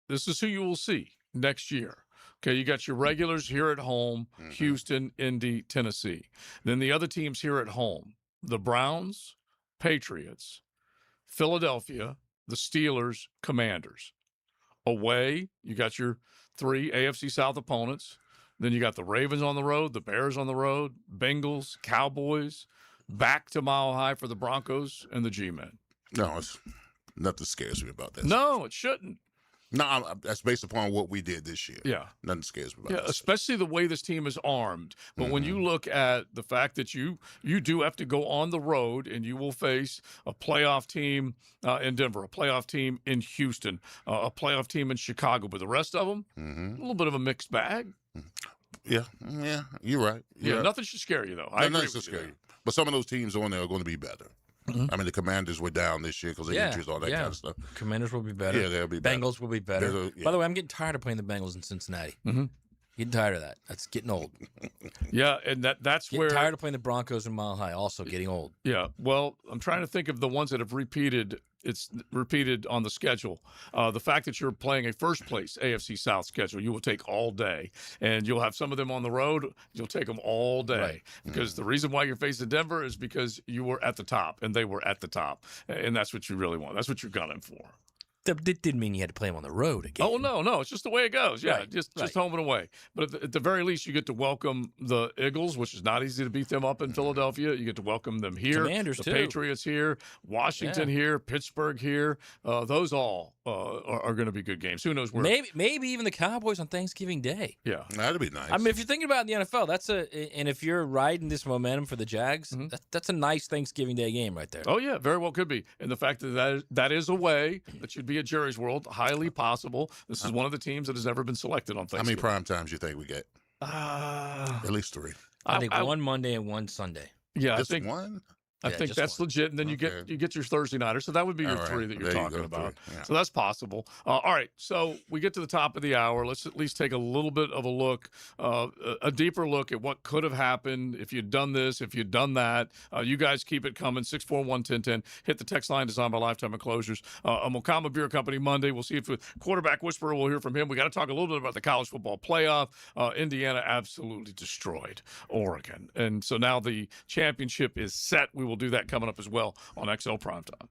This is who you will see next year. Okay, you got your regulars here at home, Houston, Indy, Tennessee. Then the other teams here at home, the Browns, Patriots, Philadelphia, the Steelers, Commanders. Away, you got your 3 AFC South opponents. Then you got the Ravens on the road, the Bears on the road, Bengals, Cowboys, back to Mile High for the Broncos and the G-Men. No, it's nothing scares me about that. No, it shouldn't. No, that's based upon what we did this year. Yeah. Nothing scares me about that. Especially the way this team is armed. But when you look at the fact that you do have to go on the road and you will face a playoff team in Denver, a playoff team in Houston, a playoff team in Chicago, but the rest of them, a little bit of a mixed bag. Yeah, you're right. Nothing should scare you, though. Nothing should scare you. But some of those teams on there are going to be better. I mean, the Commanders were down this year because of injuries, all that kind of stuff. Commanders will be better. Yeah, they'll be better. Bengals will be better. By the way, I'm getting tired of playing the Bengals in Cincinnati. Getting tired of that. That's getting old. Yeah, and that's getting where tired of playing the Broncos in Mile High. Also getting old. Yeah. Well, I'm trying to think of the ones that have repeated. It's repeated on the schedule. The fact that you're playing a first place AFC South schedule, you will take all day, and you'll have some of them on the road. You'll take them all day because the reason why you're facing Denver is because you were at the top and they were at the top, and that's what you really want. That's what you're gunning for. That didn't mean you had to play them on the road again. Oh, no. It's just the way it goes. Yeah, just home and away. But at the very least, you get to welcome the Eagles, which is not easy to beat them up in Philadelphia. You get to welcome them here. Commanders, the too. Patriots here. Washington here. Pittsburgh here. Those all are going to be good games. Who knows where? Maybe even the Cowboys on Thanksgiving Day. Yeah. That'd be nice. I mean, if you're thinking about it in the NFL, and if you're riding this momentum for the Jags, that's a nice Thanksgiving Day game right there. Oh, yeah, very well could be. And the fact that is a way that should be at Jerry's World, highly possible. This is one of the teams that has never been selected on Thanksgiving. How many prime times you think we get? At least 3. I think one Monday and one Sunday. Yeah, Just I think one? I think that's legit, and then you get your Thursday nighter. So that would be your 3 that you're talking about. So that's possible. All right, so we get to the top of the hour. Let's at least take a little bit of a look, a deeper look at what could have happened if you'd done this, if you'd done that. You guys keep it coming. 641-1010. Hit the text line designed by Lifetime Enclosures. A Mokama Beer Company Monday. We'll see if quarterback whisperer. We'll hear from him. We got to talk a little bit about the college football playoff. Indiana absolutely destroyed Oregon, and so now the championship is set. We will do that coming up as well on XL Primetime.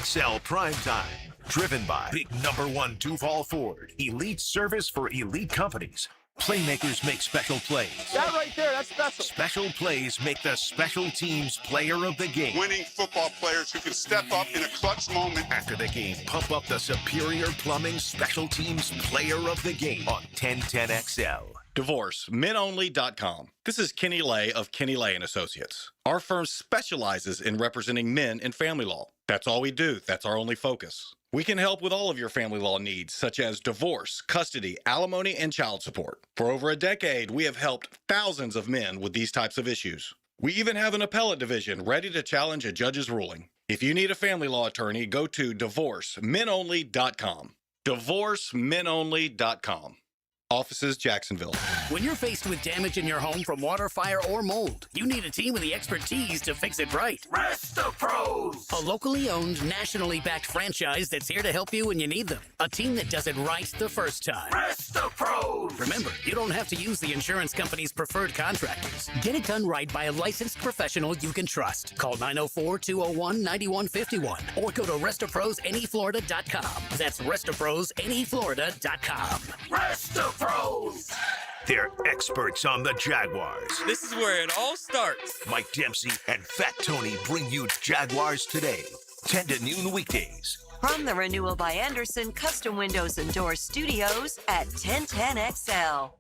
XL Primetime, driven by Big Number 1 Duval Ford. Elite service for elite companies. Playmakers make special plays. That right there, that's special. Special plays make the special teams player of the game. Winning football players who can step up in a clutch moment. After the game, pump up the Superior Plumbing Special Teams player of the game on 1010XL. DivorceMenOnly.com. This is Kenny Lay of Kenny Lay & Associates. Our firm specializes in representing men in family law. That's all we do. That's our only focus. We can help with all of your family law needs, such as divorce, custody, alimony, and child support. For over a decade, we have helped thousands of men with these types of issues. We even have an appellate division ready to challenge a judge's ruling. If you need a family law attorney, go to DivorceMenOnly.com. DivorceMenOnly.com. Offices, Jacksonville. When you're faced with damage in your home from water, fire, or mold, you need a team with the expertise to fix it right. Rest-A-Pros! A locally owned, nationally backed franchise that's here to help you when you need them. A team that does it right the first time. Rest-A-Pros! Remember, you don't have to use the insurance company's preferred contractors. Get it done right by a licensed professional you can trust. Call 904-201-9151 or go to RestaProsAnyFlorida.com. That's RestaProsAnyFlorida.com. Rest-A-Pros! They're experts on the Jaguars. This is where it all starts. Mike Dempsey and Fat Tony bring you Jaguars Today, 10 to noon weekdays. From the Renewal by Andersen Custom Windows and Doors Studios at 1010XL.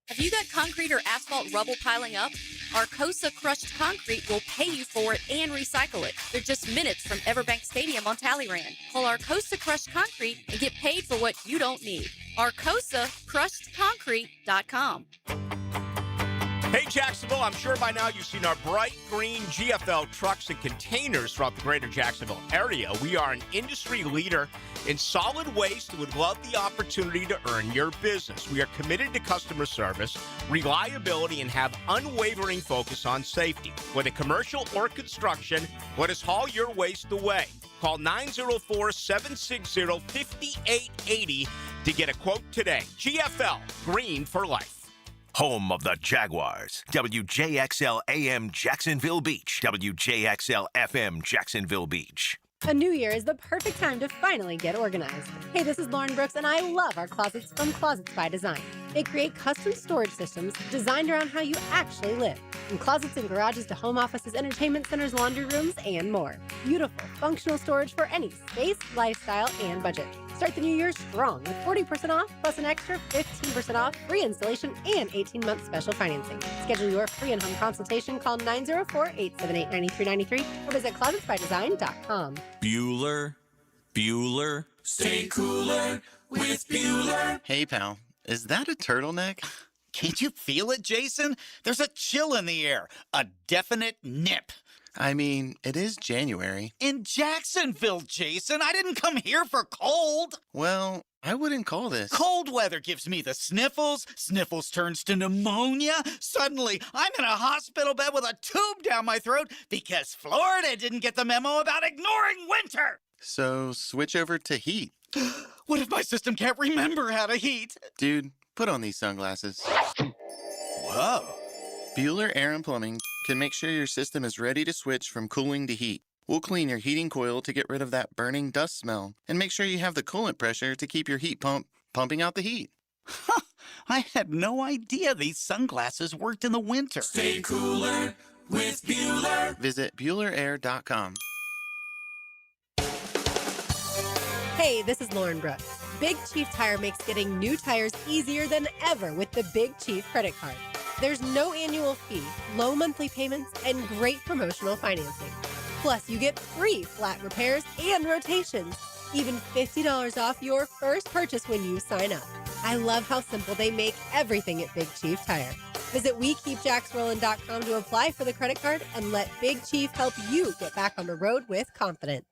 Have you got concrete or asphalt rubble piling up? Arcosa Crushed Concrete will pay you for it and recycle it. They're just minutes from Everbank Stadium on Talleyrand. Call Arcosa Crushed Concrete and get paid for what you don't need. ArcosaCrushedConcrete.com. Hey, Jacksonville, I'm sure by now you've seen our bright green GFL trucks and containers throughout the greater Jacksonville area. We are an industry leader in solid waste and would love the opportunity to earn your business. We are committed to customer service, reliability, and have unwavering focus on safety. Whether commercial or construction, let us haul your waste away. Call 904-760-5880 to get a quote today. GFL, green for life. Home of the Jaguars. WJXL AM Jacksonville Beach. WJXL FM Jacksonville Beach. A new year is the perfect time to finally get organized. Hey, this is Lauren Brooks, and I love our closets from Closets by Design. They create custom storage systems designed around how you actually live. From closets and garages to home offices, entertainment centers, laundry rooms, and more. Beautiful, functional storage for any space, lifestyle, and budget. Start the new year strong with 40% off plus an extra 15% off, free installation, and 18-month special financing. Schedule your free in-home consultation. Call 904-878-9393 or visit closetsbydesign.com. Bueller. Stay cooler with Bueller. Hey, pal, is that a turtleneck? Can't you feel it, Jason? There's a chill in the air, a definite nip. I mean, it is January. In Jacksonville, Jason. I didn't come here for cold. Well, I wouldn't call this. Cold weather gives me the sniffles. Sniffles turns to pneumonia. Suddenly, I'm in a hospital bed with a tube down my throat because Florida didn't get the memo about ignoring winter. So, switch over to heat. What if my system can't remember how to heat? Dude, put on these sunglasses. Whoa. Bueller Air and Plumbing can make sure your system is ready to switch from cooling to heat. We'll clean your heating coil to get rid of that burning dust smell and make sure you have the coolant pressure to keep your heat pump pumping out the heat. Huh, I had no idea these sunglasses worked in the winter. Stay cooler with Bueller. Visit BuellerAir.com. Hey, this is Lauren Brooks. Big Chief Tire makes getting new tires easier than ever with the Big Chief credit card. There's no annual fee, low monthly payments, and great promotional financing. Plus, you get free flat repairs and rotations, even $50 off your first purchase when you sign up. I love how simple they make everything at Big Chief Tire. Visit WeKeepJacksRollin.com to apply for the credit card and let Big Chief help you get back on the road with confidence.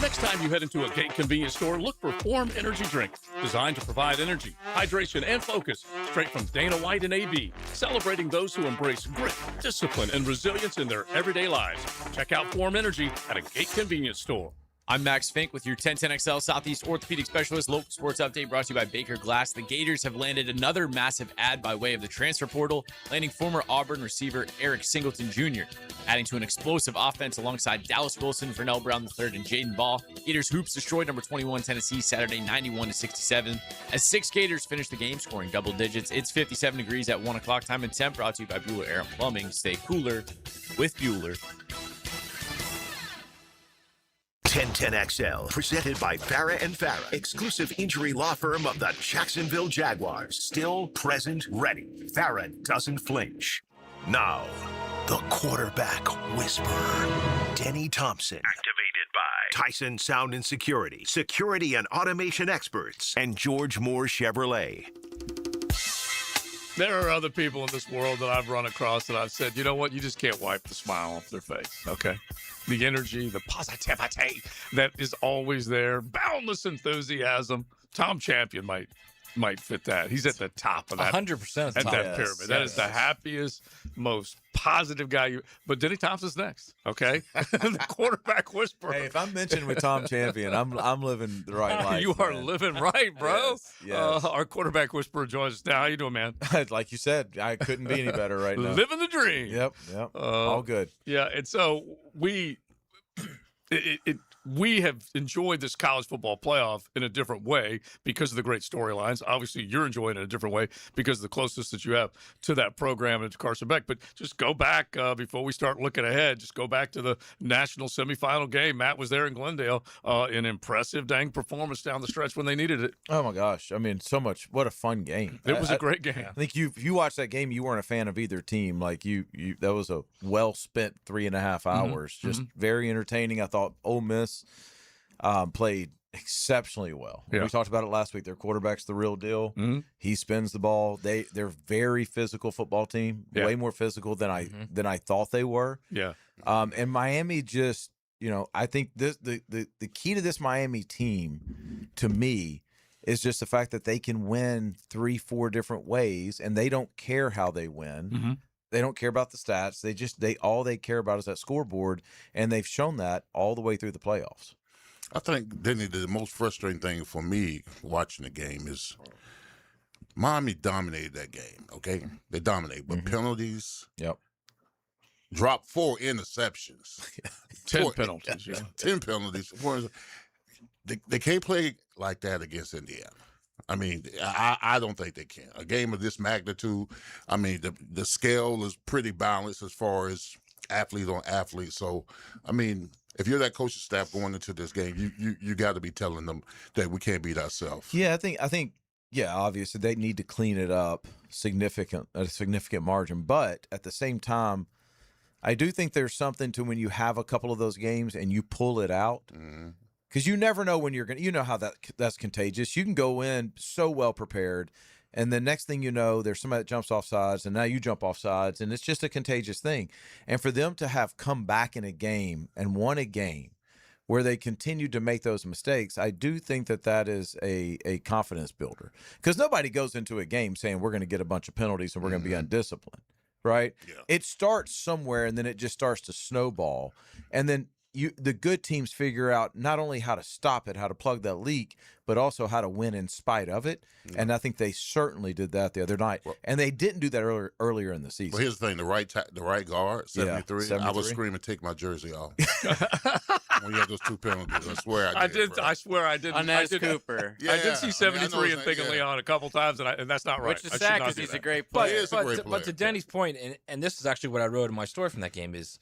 Next time you head into a Gate convenience store, look for Form Energy Drink, designed to provide energy, hydration, and focus straight from Dana White and AB, celebrating those who embrace grit, discipline, and resilience in their everyday lives. Check out Form Energy at a Gate convenience store. I'm Max Fink with your 1010XL Southeast Orthopedic Specialist. Local sports update brought to you by Baker Glass. The Gators have landed another massive ad by way of the transfer portal, landing former Auburn receiver Eric Singleton Jr., adding to an explosive offense alongside Dallas Wilson, Vernell Brown III, and Jaden Ball. Gators hoops destroyed number 21 Tennessee Saturday 91-67. As 6 Gators finish the game scoring double digits. It's 57 degrees at 1 o'clock. Time and temp brought to you by Bueller Air and Plumbing. Stay cooler with Bueller. 1010XL, presented by Farah & Farah, exclusive injury law firm of the Jacksonville Jaguars. Still, present, ready. Farah doesn't flinch. Now, the quarterback whisperer, Denny Thompson. Activated by Tyson Sound and Security, security and automation experts, and George Moore Chevrolet. There are other people in this world that I've run across that I've said, you know what, you just can't wipe the smile off their face, okay? The energy, the positivity that is always there, boundless enthusiasm. Tom Champion might fit that. He's at the top of that. 100% at that pyramid. That is the happiest, most positive guy. But Denny Thompson's next, okay? The quarterback whisperer. Hey, if I'm mentioned with Tom Champion, I'm living the right life. You are living right, bro. Yes. Our quarterback whisperer joins us now. How you doing, man? Like you said, I couldn't be any better right now. Living the dream. Yep. All good. Yeah, and so we have enjoyed this college football playoff in a different way because of the great storylines. Obviously, you're enjoying it in a different way because of the closeness that you have to that program and to Carson Beck. But just go back before we start looking ahead. Just go back to the national semifinal game. Matt was there in Glendale. An impressive dang performance down the stretch when they needed it. Oh, my gosh. I mean, so much. What a fun game. It was a great game. I think if you watched that game, you weren't a fan of either team. Like, that was a well-spent 3.5 hours. Just very entertaining. I thought Ole Miss played exceptionally well. Yeah. We talked about it last week. Their quarterback's the real deal. He spins the ball. They're very physical football team, way more physical than I thought they were. Yeah. And Miami just, I think the key to this Miami team, to me, is just the fact that they can win 3-4 different ways, and they don't care how they win. They don't care about the stats. All they care about is that scoreboard, and they've shown that all the way through the playoffs. I think, Denny, the most frustrating thing for me watching the game is Miami dominated that game, okay? They dominated. But penalties. Yep. Dropped 4 interceptions. 10 penalties, yeah. 10 penalties. They can't play like that against Indiana. I mean, I don't think they can. A game of this magnitude, I mean, the scale is pretty balanced as far as athlete on athlete. So, I mean, if you're that coaching staff going into this game, you got to be telling them that we can't beat ourselves. Yeah, I think, obviously they need to clean it up a significant margin. But at the same time, I do think there's something to when you have a couple of those games and you pull it out. Because you never know when you're going to, how that's contagious. You can go in so well prepared, and the next thing you know, there's somebody that jumps off sides, and now you jump off sides, and it's just a contagious thing. And for them to have come back in a game and won a game where they continued to make those mistakes, I do think that is a confidence builder. Because nobody goes into a game saying we're going to get a bunch of penalties and we're going to be undisciplined, right? Yeah. It starts somewhere, and then it just starts to snowball. And then the good teams figure out not only how to stop it, how to plug that leak, but also how to win in spite of it. And I think they certainly did that the other night. And they didn't do that earlier in the season. Well, here's the thing: the right guard, 73. I was screaming, "Take my jersey off!" When you had those 2 penalties, I swear I did. I swear I didn't. On Cooper. I did see 73 and thinking Leon a couple times, and that's not right. Which is sad because he's a great player. But to Denny's point, and this is actually what I wrote in my story from that game, is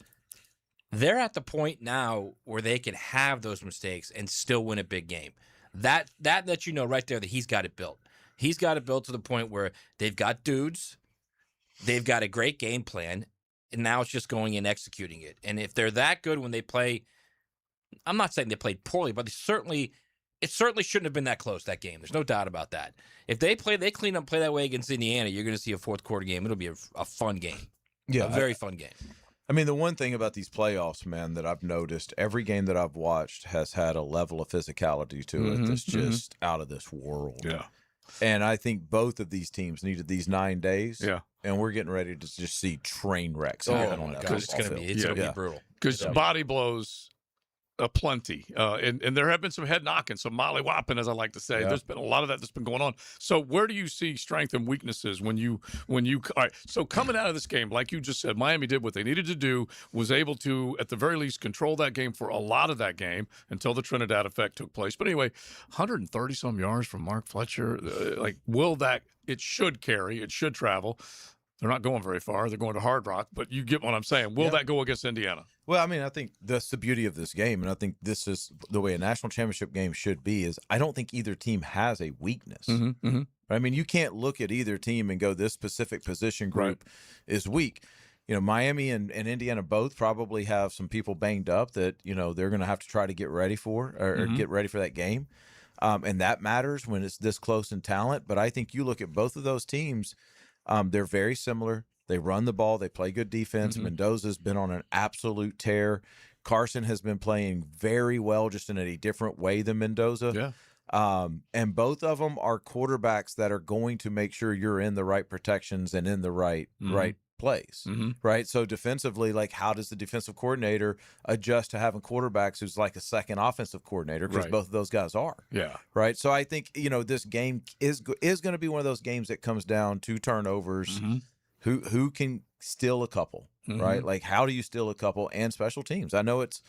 they're at the point now where they can have those mistakes and still win a big game. That lets you know right there that he's got it built. He's got it built to the point where they've got dudes, they've got a great game plan, and now it's just going and executing it. And if they're that good when they play, I'm not saying they played poorly, but it certainly shouldn't have been that close, that game. There's no doubt about that. If they clean up, play that way against Indiana, you're going to see a fourth quarter game. It'll be a fun game. Yeah, a very fun game. I mean, the one thing about these playoffs, man, that I've noticed, every game that I've watched has had a level of physicality to it that's just out of this world. Yeah. And I think both of these teams needed these 9 days. Yeah. And we're getting ready to just see train wrecks. Oh, my God. It's going to be brutal. Because body blows aplenty. And there have been some head knocking, some molly-whopping, as I like to say. There's been a lot of that that's been going on. So where do you see strength and weaknesses when you all right, so coming out of this game, like you just said, Miami did what they needed to do, was able to, at the very least, control that game for a lot of that game until the Trinidad effect took place. But anyway, 130-some yards from Mark Fletcher. It should carry, it should travel. They're not going very far. They're going to Hard Rock, but you get what I'm saying. Will that go against Indiana? Well, I mean, I think that's the beauty of this game, and I think this is the way a national championship game should be, is I don't think either team has a weakness. I mean, you can't look at either team and go, this specific position group is weak. Miami and Indiana both probably have some people banged up that, they're going to have to try to get ready for or get ready for that game. And that matters when it's this close in talent. But I think you look at both of those teams, they're very similar. They run the ball. They play good defense. Mendoza's been on an absolute tear. Carson has been playing very well, just in a different way than Mendoza. Yeah. And both of them are quarterbacks that are going to make sure you're in the right protections and in the right place, right? So defensively, like, how does the defensive coordinator adjust to having quarterbacks who's like a second offensive coordinator, because both of those guys are. Yeah. Right. So I think, this game is going to be one of those games that comes down to turnovers. Who can steal a couple, right? Like, how do you steal a couple, and special teams? I know it's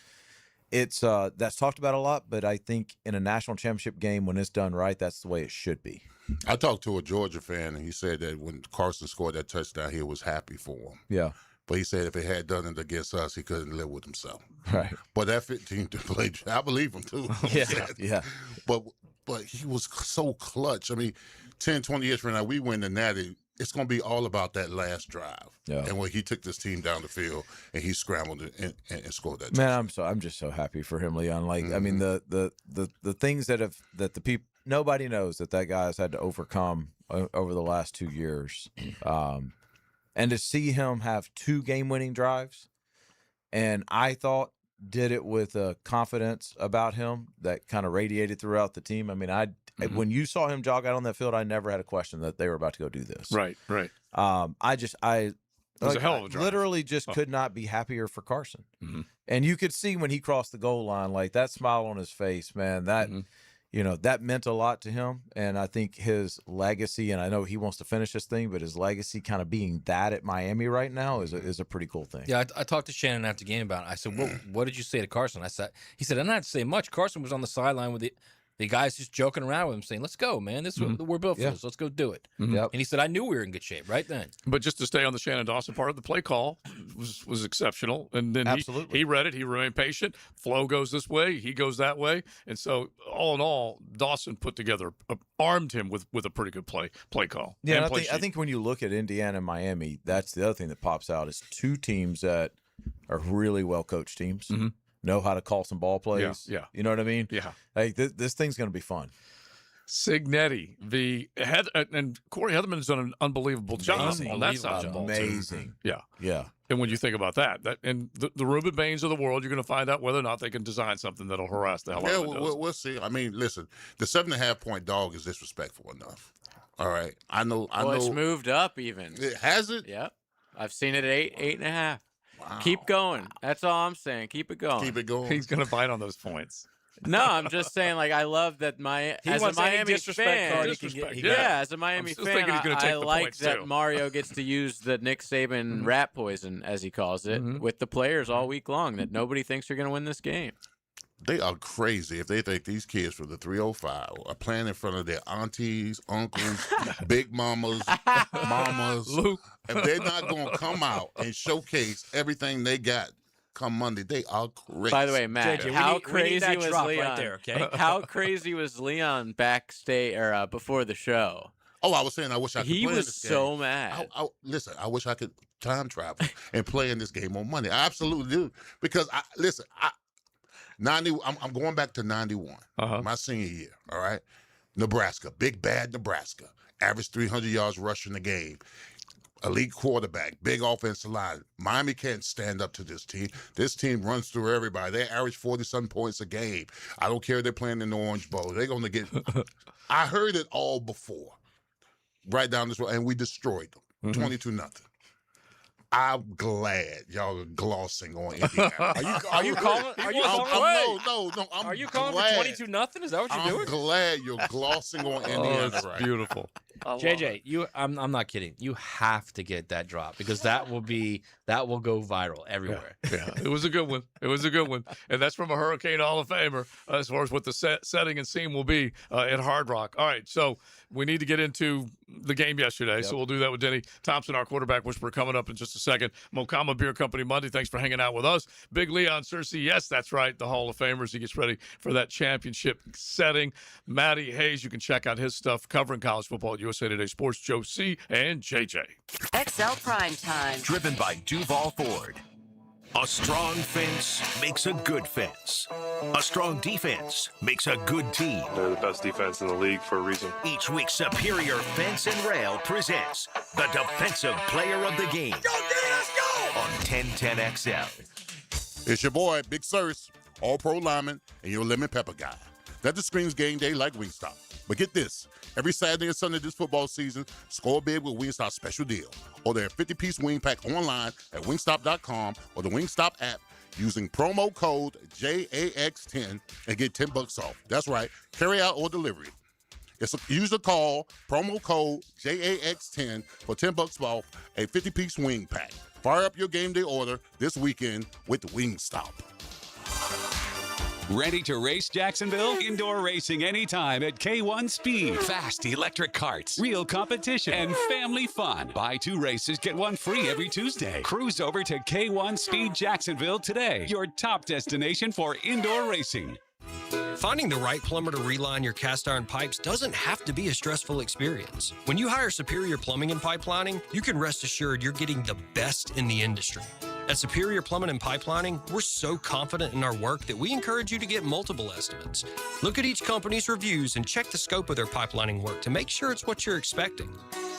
it's that's talked about a lot, but I think in a national championship game, when it's done right, that's the way it should be. I talked to a Georgia fan, and he said that when Carson scored that touchdown, he was happy for him. Yeah. But he said if it had done it against us, he couldn't live with himself. Right. But that 15 to play, I believe him too. Yeah. But he was so clutch. I mean, 10, 20 years from now, we win the Natty. It's going to be all about that last drive. Yeah. And when he took this team down the field and he scrambled and scored that. Man, I'm just so happy for him, Leon. Like, I mean, the things that the people, nobody knows that guy has had to overcome over the last 2 years. And to see him have 2 game-winning drives, and I thought did it with a confidence about him that kind of radiated throughout the team. I mean, when you saw him jog out on that field, I never had a question that they were about to go do this. Right. It was a hell of a drive. Literally just could not be happier for Carson. Mm-hmm. And you could see when he crossed the goal line, like that smile on his face, man, that that meant a lot to him. And I think his legacy, and I know he wants to finish this thing, but his legacy kind of being that at Miami right now is a pretty cool thing. Yeah, I talked to Shannon after the game about it. I said, what did you say to Carson? He said, I didn't have to say much. Carson was on the sideline with the guys just joking around with him, saying, let's go, man. This we're built for this. Let's go do it. Yep. And he said, I knew we were in good shape right then. But just to stay on the Shannon Dawson part, the play call was exceptional. And then he read it. He remained patient. Flow goes this way. He goes that way. And so, all in all, Dawson put together, armed him with a pretty good play call. Yeah, and I think when you look at Indiana and Miami, that's the other thing that pops out is 2 teams that are really well-coached teams. Know how to call some ball plays. Yeah. You know what I mean? Yeah. Like this thing's going to be fun. Signetti, and Corey Heatherman has done an unbelievable job on that side of the ball. Amazing. Yeah. And when you think about that and the Reuben Baines of the world, you're going to find out whether or not they can design something that'll harass the hell out of it. We'll see. I mean, listen, the 7.5-point dog is disrespectful enough. All right. I know. It's moved up even. Has it? Yep. I've seen it at 8.5. Wow. Keep going. That's all I'm saying. Keep it going. Keep it going. He's going to bite on those points. No, I'm just saying, like, I love that as a Miami fan, as a Miami fan, I like that Mario gets to use the Nick Saban rat poison, as he calls it, with the players all week long, that nobody thinks are going to win this game. They are crazy if they think these kids from the 305 are playing in front of their aunties, uncles, big mamas, Luke. If they're not going to come out and showcase everything they got come Monday, they are crazy. By the way, Matt, JJ, how we need crazy that was drop Leon? right there, okay? How crazy was Leon backstage or before the show? Oh, I was saying I wish I could He play was this game. so mad. Listen, I wish I could time travel and play in this game on Monday. I absolutely do. Because, I'm going back to 91, my senior year, all right? Nebraska, big bad Nebraska. Average 300 yards rushing the game. Elite quarterback, big offensive line. Miami can't stand up to this team. This team runs through everybody. They average 40-some points a game. I don't care if they're playing in the Orange Bowl. They're going to get – I heard it all before. Right down this road, and we destroyed them, 22-0. I'm glad y'all are glossing on Indiana. Are you calling? No. Are you calling for 22-0? Is that what you're doing? I'm glad you're glossing on Indiana. That's right. Beautiful. JJ, I'm not kidding. You have to get that drop because that will go viral everywhere. Yeah, it was a good one. And that's from a Hurricane Hall of Famer as far as what the setting and scene will be at Hard Rock. All right, so we need to get into the game yesterday, so we'll do that with Denny Thompson, our quarterback whisperer, coming up in just a second. Mokama Beer Company Monday, thanks for hanging out with us. Big Leon Searcy, yes, that's right, the Hall of Famers. He gets ready for that championship setting. Matty Hayes, you can check out his stuff covering college football at USA Today Sports. Joe C. and JJ. XL Primetime. Driven by Duval Ford. A strong fence makes a good fence. A strong defense makes a good team. They're the best defense in the league for a reason. Each week, Superior Fence and Rail presents the Defensive Player of the Game. Go, let's go! On 1010XL. It's your boy, Big Sirs, all-pro lineman, and your lemon pepper guy. Nothing screams game day like Wingstop. But get this, every Saturday and Sunday this football season, score big with Wingstop's special deal. Order a 50-piece wing pack online at wingstop.com or the Wingstop app using promo code JAX10 and get $10 off. That's right, carry out or delivery. Use the call, promo code JAX10 for $10 off a 50-piece wing pack. Fire up your game day order this weekend with Wingstop. Ready to race, Jacksonville? Indoor racing anytime at K1 Speed. Fast electric karts, real competition, and family fun. Buy 2 races, get 1 free every Tuesday. Cruise over to K1 Speed Jacksonville today. Your top destination for indoor racing. Finding the right plumber to reline your cast iron pipes doesn't have to be a stressful experience. When you hire Superior Plumbing and Pipelining, you can rest assured you're getting the best in the industry. At Superior Plumbing and Pipelining, we're so confident in our work that we encourage you to get multiple estimates. Look at each company's reviews and check the scope of their pipelining work to make sure it's what you're expecting.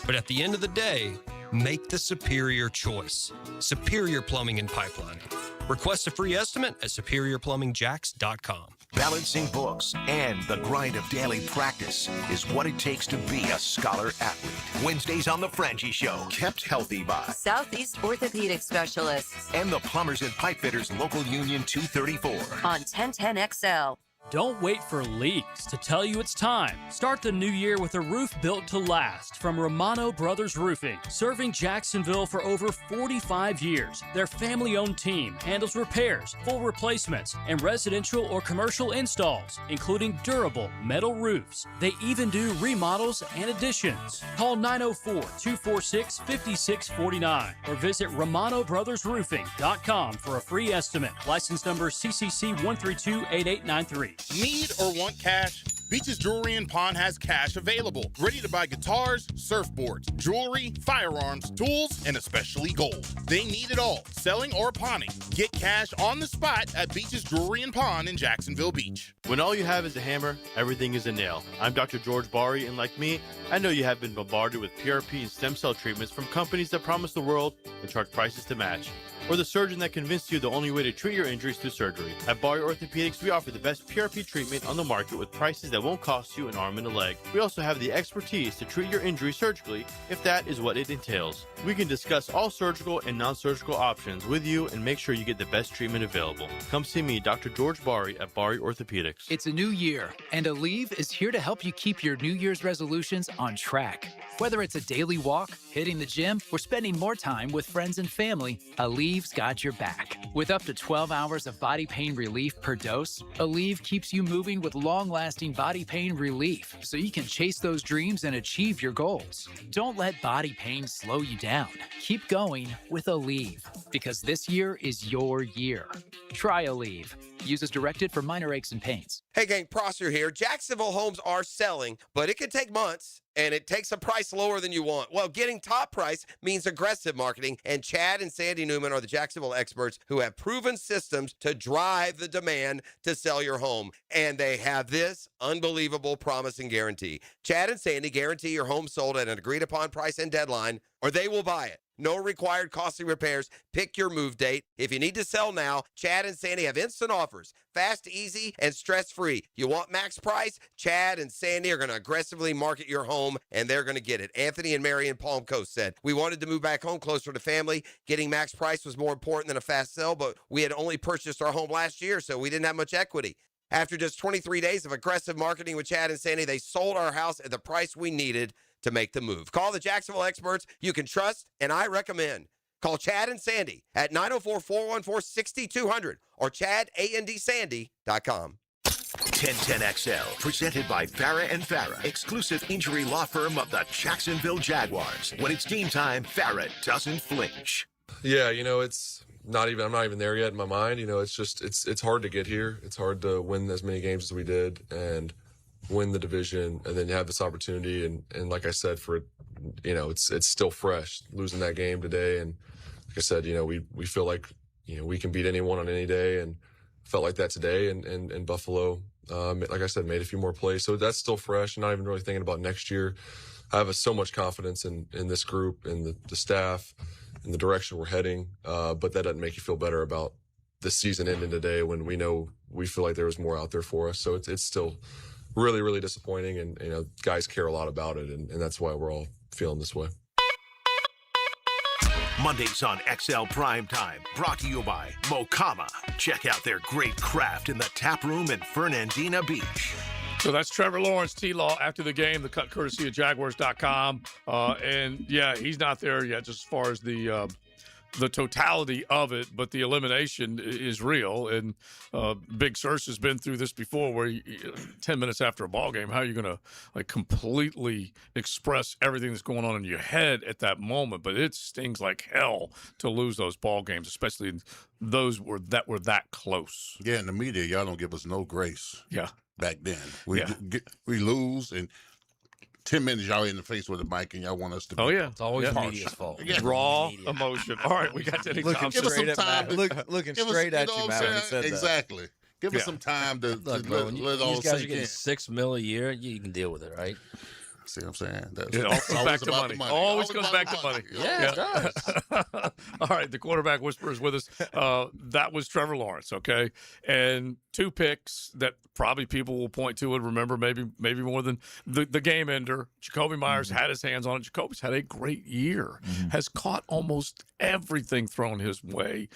But at the end of the day, make the superior choice. Superior Plumbing and Pipelining. Request a free estimate at superiorplumbingjacks.com. Balancing books and the grind of daily practice is what it takes to be a scholar athlete. Wednesdays on The Frangie Show, kept healthy by Southeast Orthopedic Specialists and the Plumbers and Pipefitters Local Union 234 on 1010XL. Don't wait for leaks to tell you it's time. Start the new year with a roof built to last from Romano Brothers Roofing. Serving Jacksonville for over 45 years, their family-owned team handles repairs, full replacements, and residential or commercial installs, including durable metal roofs. They even do remodels and additions. Call 904-246-5649 or visit RomanoBrothersRoofing.com for a free estimate. License number CCC 1328893. Need or want cash? Beach's Jewelry and Pawn has cash available. Ready to buy guitars, surfboards, jewelry, firearms, tools, and especially gold. They need it all, selling or pawning. Get cash on the spot at Beach's Jewelry and Pawn in Jacksonville Beach. When all you have is a hammer, everything is a nail. I'm Dr. George Bari, and like me, I know you have been bombarded with PRP and stem cell treatments from companies that promise the world and charge prices to match. Or the surgeon that convinced you the only way to treat your injuries through surgery. At Bari Orthopedics, we offer the best PRP treatment on the market with prices that won't cost you an arm and a leg. We also have the expertise to treat your injury surgically, if that is what it entails. We can discuss all surgical and non-surgical options with you and make sure you get the best treatment available. Come see me, Dr. George Bari at Bari Orthopedics. It's a new year, and Aleve is here to help you keep your New Year's resolutions on track. Whether it's a daily walk, hitting the gym, or spending more time with friends and family, Aleve's got your back. With up to 12 hours of body pain relief per dose, Aleve keeps you moving with long-lasting body pain relief so you can chase those dreams and achieve your goals. Don't let body pain slow you down. Keep going with Aleve, because this year is your year. Try Aleve. Use as directed for minor aches and pains. Hey gang, Prosser here. Jacksonville homes are selling, but it can take months, and it takes a price lower than you want. Well, getting top price means aggressive marketing, and Chad and Sandy Newman are the Jacksonville experts who have proven systems to drive the demand to sell your home. And they have this unbelievable promise and guarantee. Chad and Sandy guarantee your home sold at an agreed upon price and deadline, or they will buy it. No required costly repairs. Pick your move date. If you need to sell now, Chad and Sandy have instant offers. Fast, easy, and stress-free. You want max price? Chad and Sandy are going to aggressively market your home, and they're going to get it. Anthony and Mary in Palm Coast said, we wanted to move back home closer to family. Getting max price was more important than a fast sell, but we had only purchased our home last year, so we didn't have much equity. After just 23 days of aggressive marketing with Chad and Sandy, they sold our house at the price we needed to make the move. Call the Jacksonville experts you can trust, and I recommend. Call Chad and Sandy at 904-414-6200 or chadandsandy.com. 1010XL, presented by Farah and Farah, exclusive injury law firm of the Jacksonville Jaguars. When it's team time, Farah doesn't flinch. Yeah, I'm not even there yet in my mind. It's hard to get here. It's hard to win as many games as we did and win the division, and then you have this opportunity. And like I said, it's still fresh losing that game today. And like I said, we feel like, we can beat anyone on any day, and felt like that today. And Buffalo, like I said, made a few more plays. So that's still fresh. I'm not even really thinking about next year. I have so much confidence in this group and the staff and the direction we're heading. But that doesn't make you feel better about the season ending today when we feel like there was more out there for us. So it's still really, really disappointing. And, guys care a lot about it. And that's why we're all feeling this way. Mondays on XL Primetime, brought to you by Mokama. Check out their great craft in the tap room in Fernandina Beach. So that's Trevor Lawrence, T-Law, after the game, the cut courtesy of Jaguars.com. And, yeah, he's not there yet just as far as the the totality of it, but the elimination is real. And Big Surge has been through this before, where 10 minutes after a ball game, how are you going to like completely express everything that's going on in your head at that moment? But it stings like hell to lose those ball games, especially those were that close. Yeah, in the media, y'all don't give us no grace. Yeah. Back then, we lose, and 10 minutes y'all in the face with a mic, and y'all want us to. Oh yeah, it's always harsh. media's fault. Yeah. Raw emotion. All right, we got Denny Looking Thompson. straight at Matt. Looking straight at you, Matt. When he said that. Exactly. Give us some time to Look, bro, when let all these guys are sink getting in. $6 million a year, you can deal with it, right? See what I'm saying? That's, It all it's comes always back to about money. the Always Always comes about back to money. Yeah, it does. All right, the quarterback whisperer is with us. That was Trevor Lawrence, okay? And 2 picks that probably people will point to and remember maybe more than the game ender. Jacoby Myers had his hands on it. Jacoby's had a great year, has caught almost everything thrown his way.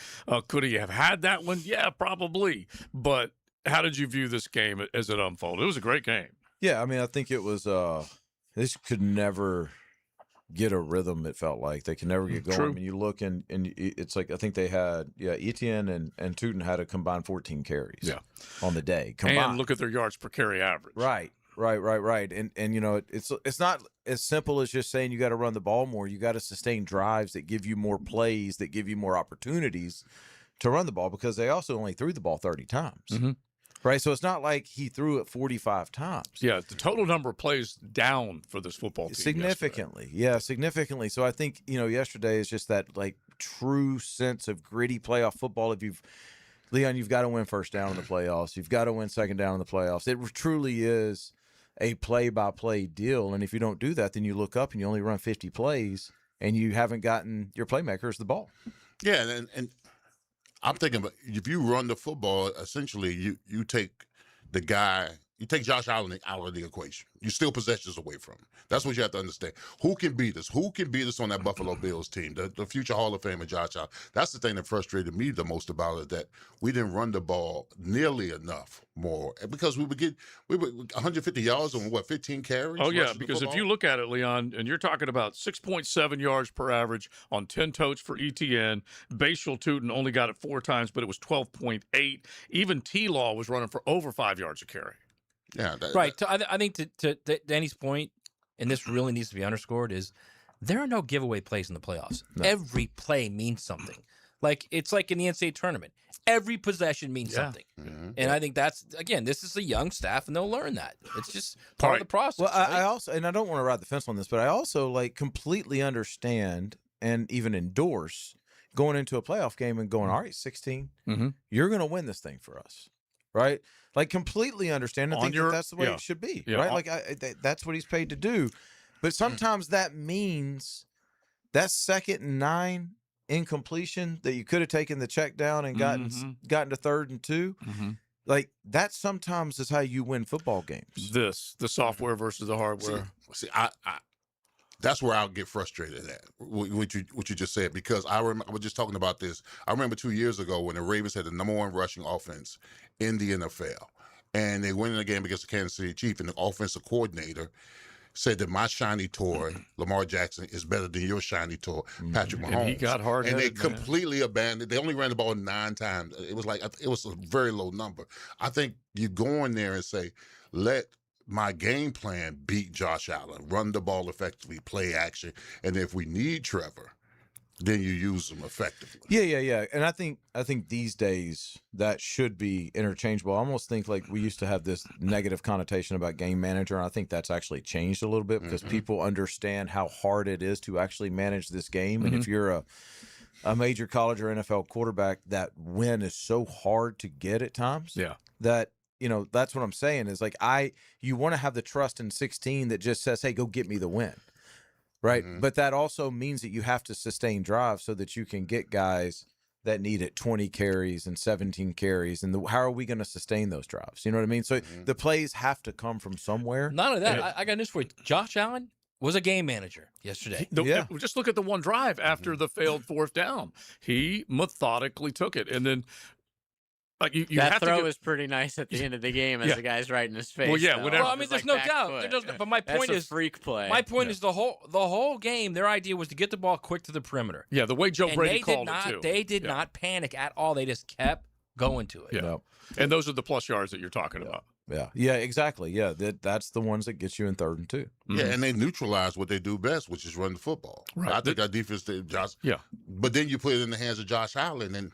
Could he have had that one? Yeah, probably. But how did you view this game as it unfolded? It was a great game. Yeah, I mean, I think it was this could never get a rhythm, it felt like. They could never get going. True. I mean, you look and it's like I think they had Etienne and Tootin had a combined 14 carries on the day. Combined. And look at their yards per carry average. Right. And you know, it's not as simple as just saying you got to run the ball more. You got to sustain drives that give you more plays, that give you more opportunities to run the ball, because they also only threw the ball 30 times. Right, so it's not like he threw it 45 times. Yeah, the total number of plays down for this football team Significantly. Yeah, significantly. So I think, you know, yesterday is just that like true sense of gritty playoff football. Leon, you've got to win first down in the playoffs. You've got to win second down in the playoffs. It truly is a play-by-play deal. And if you don't do that, then you look up and you only run 50 plays and you haven't gotten your playmakers the ball. Yeah, and I'm thinking, but if you run the football, essentially you take the guy, you take Josh Allen out of the equation. You steal possessions away from him. That's what you have to understand. Who can beat us? Who can beat us on that Buffalo Bills team? The future Hall of Famer Josh Allen. That's the thing that frustrated me the most about it, that we didn't run the ball nearly enough more, because we were 150 yards on 15 carries. Oh, yeah, rushing the because if football? you look at it, Leon, and you're talking about 6.7 yards per average on 10 totes for ETN. Bashal Tootin only got it 4 times, but it was 12.8. Even T-Law was running for over 5 yards a carry. Yeah, Right. I think to Danny's point, and this really needs to be underscored, is there are no giveaway plays in the playoffs. No. Every play means something. Like it's like in the NCAA tournament. Every possession means something. And I think that's, again, this is a young staff, and they'll learn that. It's just part of the process. Well, right? I also, and I don't want to ride the fence on this, but I also like completely understand and even endorse going into a playoff game and going, all right, 16, you're going to win this thing for us. Right? Like completely understand and think that's the way it should be. Right? Like that's what he's paid to do. But sometimes that means that 2nd and 9 incompletion that you could have taken the check down and gotten to 3rd and 2. Like that sometimes is how you win football games. The software versus the hardware. See, I that's where I'll get frustrated at what you just said, because I was just talking about this. I remember 2 years ago when the Ravens had the #1 rushing offense in the NFL, and they went in a game against the Kansas City Chiefs, and the offensive coordinator said that my shiny toy, Lamar Jackson, is better than your shiny toy, Patrick Mahomes. And he got hard. And they completely abandoned. They only ran the ball 9 times. It was a very low number. I think you go in there and say, let my game plan beat Josh Allen, run the ball effectively, play action, and if we need Trevor, then you use them effectively. Yeah. And I think these days that should be interchangeable. I almost think like we used to have this negative connotation about game manager, and I think that's actually changed a little bit because people understand how hard it is to actually manage this game. And if you're a major college or NFL quarterback, that win is so hard to get at times. Yeah. That, you know, that's what I'm saying is like you want to have the trust in 16 that just says, hey, go get me the win. Right. But that also means that you have to sustain drives so that you can get guys that need it 20 carries and 17 carries. And how are we going to sustain those drives? You know what I mean? So the plays have to come from somewhere. None of that. I got news for you. Josh Allen was a game manager yesterday. Just look at the one drive after the failed 4th down. He methodically took it. And then Like you that have throw to get, was pretty nice at the end of the game as the guy's right in his face. Well, yeah, though. whatever. Well, I mean, there's no doubt. But my point That's is a freak play. My point is the whole game. Their idea was to get the ball quick to the perimeter. Yeah, the way Joe And Brady they called did not, it too. They did not panic at all. They just kept going to it. Yeah, and those are the plus yards that you're talking about. Yeah, exactly. Yeah, that's the ones that get you in 3rd and 2. Yeah, and they neutralize what they do best, which is run the football. Right. I think our defense did, Josh. Yeah. But then you put it in the hands of Josh Allen, and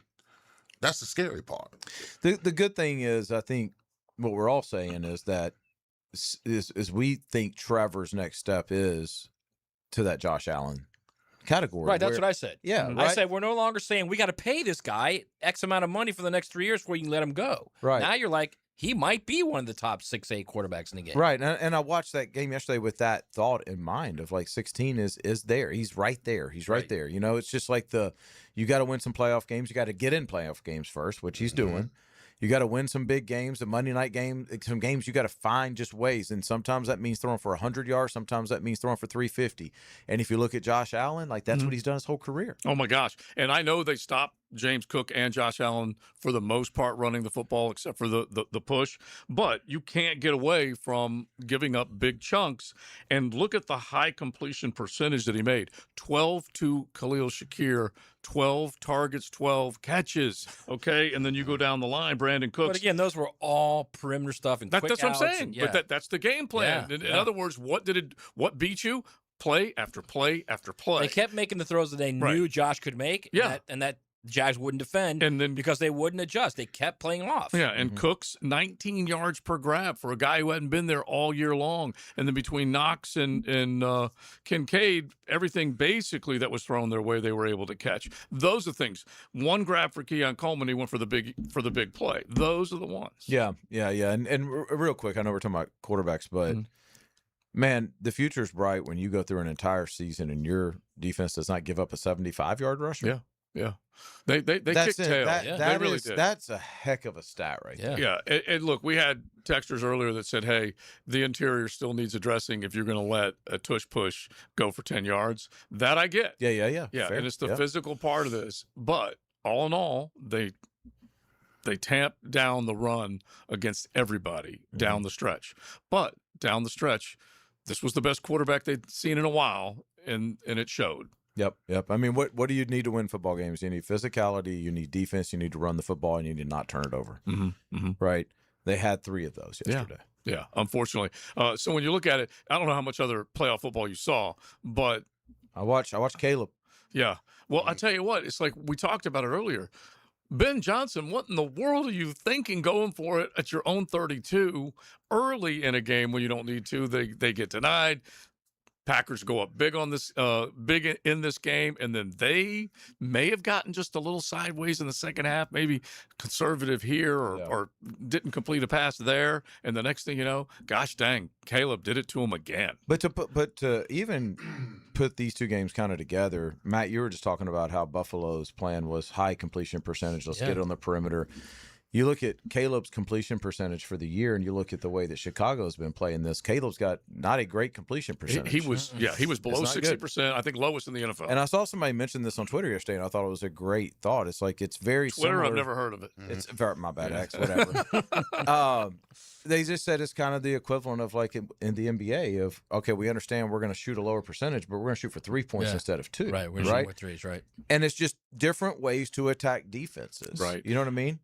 that's the scary part. The good thing is, I think what we're all saying is that is we think Trevor's next step is to that Josh Allen category. Right, that's what I said. Yeah, I right? said we're no longer saying we got to pay this guy X amount of money for the next 3 years before you can let him go. Right. Now you're like, he might be one of the top 6-8 quarterbacks in the game. Right, and I watched that game yesterday with that thought in mind of like 16 is there. He's right there. He's right there. You know, it's just like you got to win some playoff games. You got to get in playoff games first, which he's doing. You got to win some big games, the Monday night game, some games you got to find just ways. And sometimes that means throwing for 100 yards. Sometimes that means throwing for 350. And if you look at Josh Allen, like that's what he's done his whole career. Oh, my gosh. And I know they stopped James Cook and Josh Allen for the most part running the football except for the push. But you can't get away from giving up big chunks. And look at the high completion percentage that he made. 12 to Khalil Shakir, 12 targets, 12 catches. Okay, and then you go down the line, Brandon Cooks. But again, those were all perimeter stuff and quick That's what I'm outs saying. and- But that's the game plan. Yeah, In yeah. other words, what beat you? Play after play after play. They kept making the throws that they knew Josh could make. Yeah. And that Jags wouldn't defend, and then because they wouldn't adjust. They kept playing off. Yeah, and Cooks 19 yards per grab for a guy who hadn't been there all year long. And then between Knox and Kincaid, everything basically that was thrown their way, they were able to catch. Those are things. One grab for Keon Coleman, he went for the big play. Those are the ones. Yeah. And real quick, I know we're talking about quarterbacks, but man, the future's bright when you go through an entire season and your defense does not give up a 75-yard rusher. Yeah. They kicked tail. They really did. That's a heck of a stat right there. Yeah. And look, we had texters earlier that said, hey, the interior still needs addressing if you're going to let a tush push go for 10 yards. That I get. Yeah. Yeah, Fair. and it's the physical part of this. But all in all, they tamped down the run against everybody down the stretch. But down the stretch, this was the best quarterback they'd seen in a while, and it showed. Yep. I mean, what do you need to win football games? You need physicality, you need defense, you need to run the football, and you need to not turn it over. Right? They had 3 of those yesterday. Yeah, unfortunately. So when you look at it, I don't know how much other playoff football you saw, but I watched Caleb. Yeah. Well, I tell you what, it's like we talked about it earlier. Ben Johnson, what in the world are you thinking going for it at your own 32 early in a game when you don't need to? They get denied. Packers go up big on this, big in this game, and then they may have gotten just a little sideways in the second half, maybe conservative here or didn't complete a pass there, and the next thing you know, gosh dang, Caleb did it to him again. But to even put these two games kind of together, Matt, you were just talking about how Buffalo's plan was high completion percentage. Let's get it on the perimeter. You look at Caleb's completion percentage for the year, and you look at the way that Chicago's been playing this. Caleb's got not a great completion percentage. He was below 60%. I think lowest in the NFL. And I saw somebody mention this on Twitter yesterday, and I thought it was a great thought. It's like it's very Twitter. similar. I've never heard of it. It's my bad, X. Whatever. They just said it's kind of the equivalent of like in the NBA of okay, we understand we're going to shoot a lower percentage, but we're going to shoot for 3 points instead of 2. Right, we're shooting with threes, right? And it's just different ways to attack defenses. Right. You know what I mean?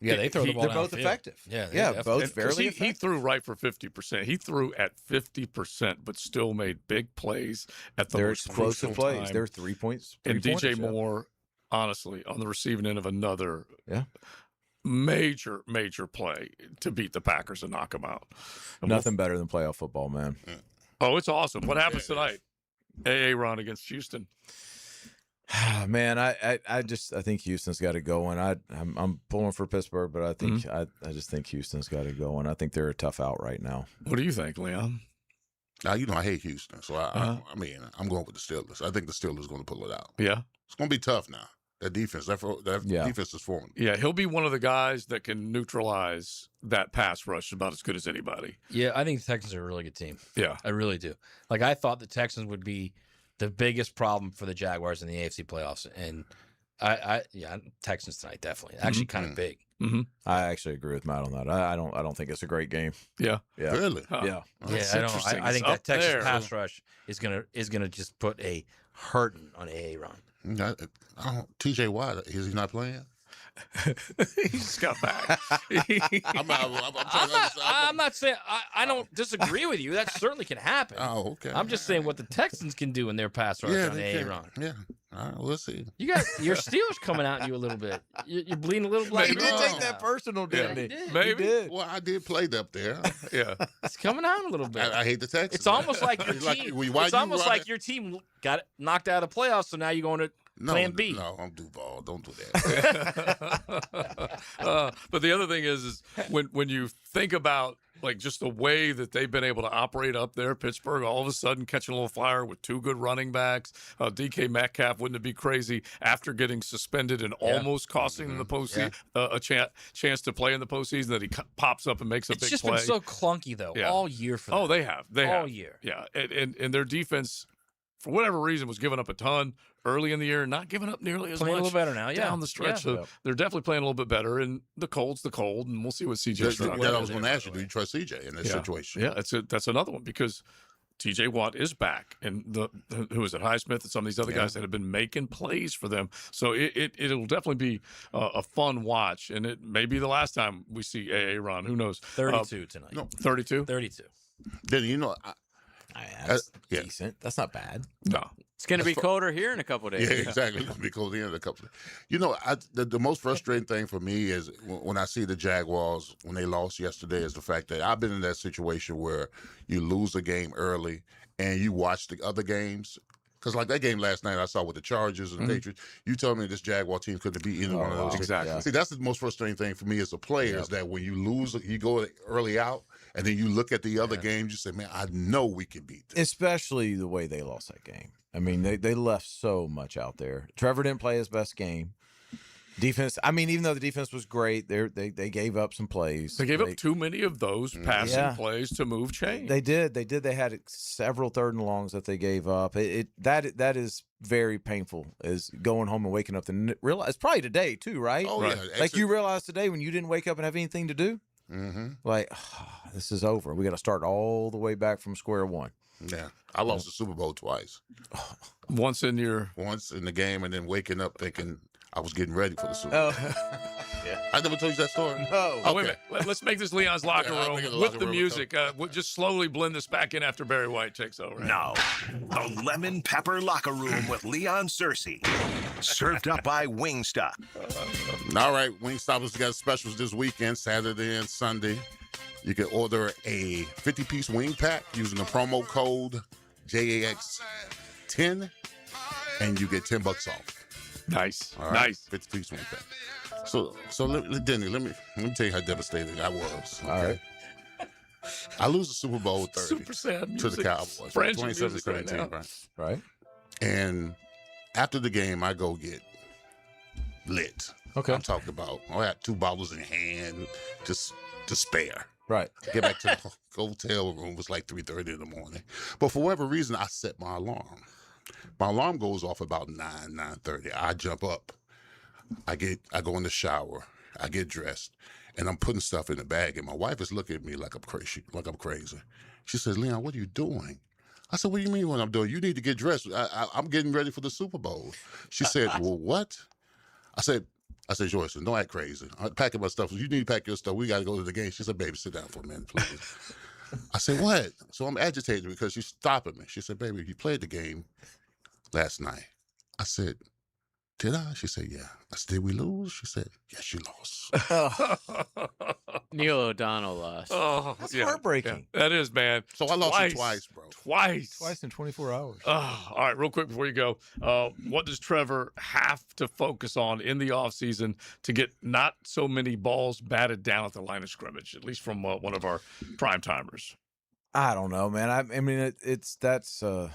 Yeah, they throw the ball They're both downfield. effective. Yeah, both fairly effective. He threw right for 50%. He threw at 50%, but still made big plays at the most explosive crucial plays. time. They're 3 points. And DJ Moore, honestly, on the receiving end of another major play to beat the Packers and knock them out. Nothing better than playoff football, man. Oh, it's awesome. What happens tonight? AA run against Houston. Man, I think Houston's got to go, and I'm pulling for Pittsburgh, but I think I just think Houston's got to go, and I think they're a tough out right now. What do you think, Leon? Now I hate Houston, so I mean I'm going with the Steelers. I think the Steelers going to pull it out. Yeah, it's going to be tough now. That defense, that defense is forming. Yeah, he'll be one of the guys that can neutralize that pass rush about as good as anybody. Yeah, I think the Texans are a really good team. Yeah, I really do. Like I thought the Texans would be the biggest problem for the Jaguars in the AFC playoffs, and Texans tonight definitely actually kind of big. Mm-hmm. I actually agree with Matt on that. I don't think it's a great game. Yeah. Yeah. Really? Huh. Yeah. Yeah, I think that Texas pass rush is gonna just put a hurting on Aaron. TJ Watt, is he not playing? He just got back. I'm not saying I don't disagree with you. That certainly can happen. Oh, okay. I'm just saying what the Texans can do in their pass rush on Aaron. Yeah. All right, we'll see. You got your Steelers coming out at you a little bit. You're bleeding a little black. He did take that personal, didn't he? Maybe. He did. Well, I did play up there. Yeah. It's coming out a little bit. I hate the Texans. It's almost like your team. It's almost like your team got knocked out of the playoffs, so now you're going to Plan B. No, I'm Duval. Don't do that. But the other thing is when you think about like just the way that they've been able to operate up there, Pittsburgh all of a sudden catching a little fire with two good running backs. DK Metcalf, wouldn't it be crazy after getting suspended and almost costing them the postseason a chance to play in the postseason that he pops up and makes a big play? It's just been so clunky though all year for them. Oh, they have. They all have. year. Yeah, and their defense, for whatever reason, was giving up a ton early in the year, not giving up nearly as Playing much. a little better now, down the stretch. So they're definitely playing a little bit better. And the cold's the cold, and we'll see what CJ Stroud I was going to ask you, do you trust CJ in this situation? Yeah, that's another one because TJ Watt is back, and who is it, Highsmith and some of these other guys that have been making plays for them. So it'll definitely be a fun watch, and it may be the last time we see Aaron. Who knows? 32 tonight. No, 32. 32. Then that's decent. That's not bad. No. It's going to be colder here in a couple of days. Yeah, exactly. It's going to be colder here in a couple of days. The most frustrating thing for me is when I see the Jaguars, when they lost yesterday, is the fact that I've been in that situation where you lose a game early and you watch the other games. Because like that game last night I saw with the Chargers and the Patriots, you told me this Jaguar team couldn't beat either one of those. Exactly. Yeah. See, that's the most frustrating thing for me as a player is that when you lose, you go early out, and then you look at the other games, you say, man, I know we can beat them. Especially the way they lost that game. I mean, they left so much out there. Trevor didn't play his best game. Defense, I mean, even though the defense was great, they gave up some plays. They gave up too many of those passing plays to move chains. They did. They had several 3rd and longs that they gave up. That is very painful, is going home and waking up and realize, probably today too, right? Oh, yeah. Like you realized today when you didn't wake up and have anything to do? Mm-hmm. Like, this is over. We got to start all the way back from square one. Yeah. I lost the Super Bowl twice. Once in the game, and then waking up thinking I was getting ready for the Super Bowl. I never told you that story. No. Oh, wait a minute. Let's make this Leon's locker room with the music. We'll just slowly blend this back in after Barry White takes over. Now, the Lemon Pepper Locker Room with Leon Searcy. Served up by Wingstop. All right, Wingstop has got specials this weekend, Saturday and Sunday. You can order a 50-piece wing pack using the promo code JAX10, and you get $10 off. Nice. All right? Nice. 50-piece wing pack. So Denny, let me tell you how devastated I was. Okay? All right. I lose the Super Bowl 30 Super sad to the music. Cowboys. Friendship music right 27-17, now. Right. And after the game, I go get lit. Okay. I'm talking about, I had 2 bottles in hand, just to spare. Right. Get back to the hotel room. It was like 3:30 in the morning. But for whatever reason, I set my alarm. My alarm goes off about 9:30. I jump up. I go in the shower. I get dressed, and I'm putting stuff in the bag. And my wife is looking at me like I'm crazy. She says, "Leon, what are you doing?" I said, "What do you mean what I'm doing? You need to get dressed. I'm getting ready for the Super Bowl." She said, "Well, what?" I said, Joyce, don't act crazy. I'm packing my stuff. You need to pack your stuff. We got to go to the game. She said, "Baby, sit down for a minute, please." I said, "What?" So I'm agitated because she's stopping me. She said, "Baby, you played the game last night." I said, "Did I?" She said, "Yeah." I said, "Did we lose?" She said, "Yes, you lost." Neil O'Donnell lost. Oh, That's heartbreaking. Yeah. That is, man. So I lost it twice, bro. Twice in 24 hours. All right, real quick before you go, what does Trevor have to focus on in the offseason to get not so many balls batted down at the line of scrimmage, at least from one of our prime timers? I don't know, man. I mean, that's a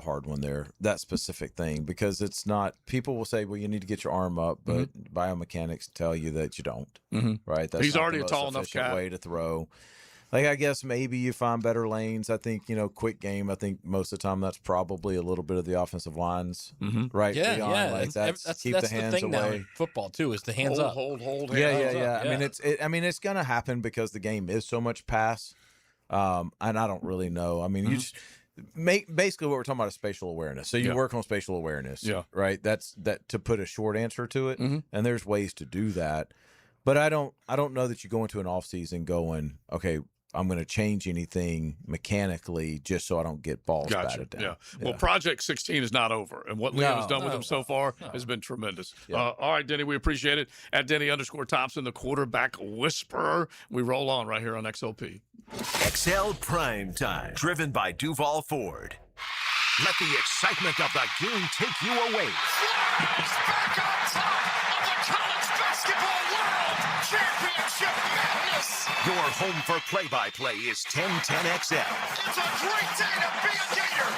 hard one there, that specific thing, because it's not. People will say, "Well, you need to get your arm up," but biomechanics tell you that you don't. Mm-hmm. Right? That's He's not already the a most tall enough efficient cat. way to throw. Like, I guess maybe you find better lanes. I think, quick game, I think most of the time that's probably a little bit of the offensive lines, right? Yeah, Leon? yeah. Like, That's keep the hands thing now away. in football, too, is the hands up. Hold, hands Yeah. up. I mean, it's going to happen because the game is so much pass. And I don't really know. I mean, you just basically what we're talking about is spatial awareness. So you work on spatial awareness, right? That's to put a short answer to it. And there's ways to do that. But I don't know that you go into an off season going, okay, I'm going to change anything mechanically just so I don't get balls batted down. Yeah. Well, Project 16 is not over, and what Liam has done with him so far has been tremendous. All right, Denny, we appreciate it. At Denny_Thompson, the quarterback whisperer. We roll on right here on XLP. XL Prime Time, driven by Duval Ford. Let the excitement of the game take you away. Back on top of the college basketball world championship madness. Your home for play-by-play is 1010XL. It's a great day to be a Gator.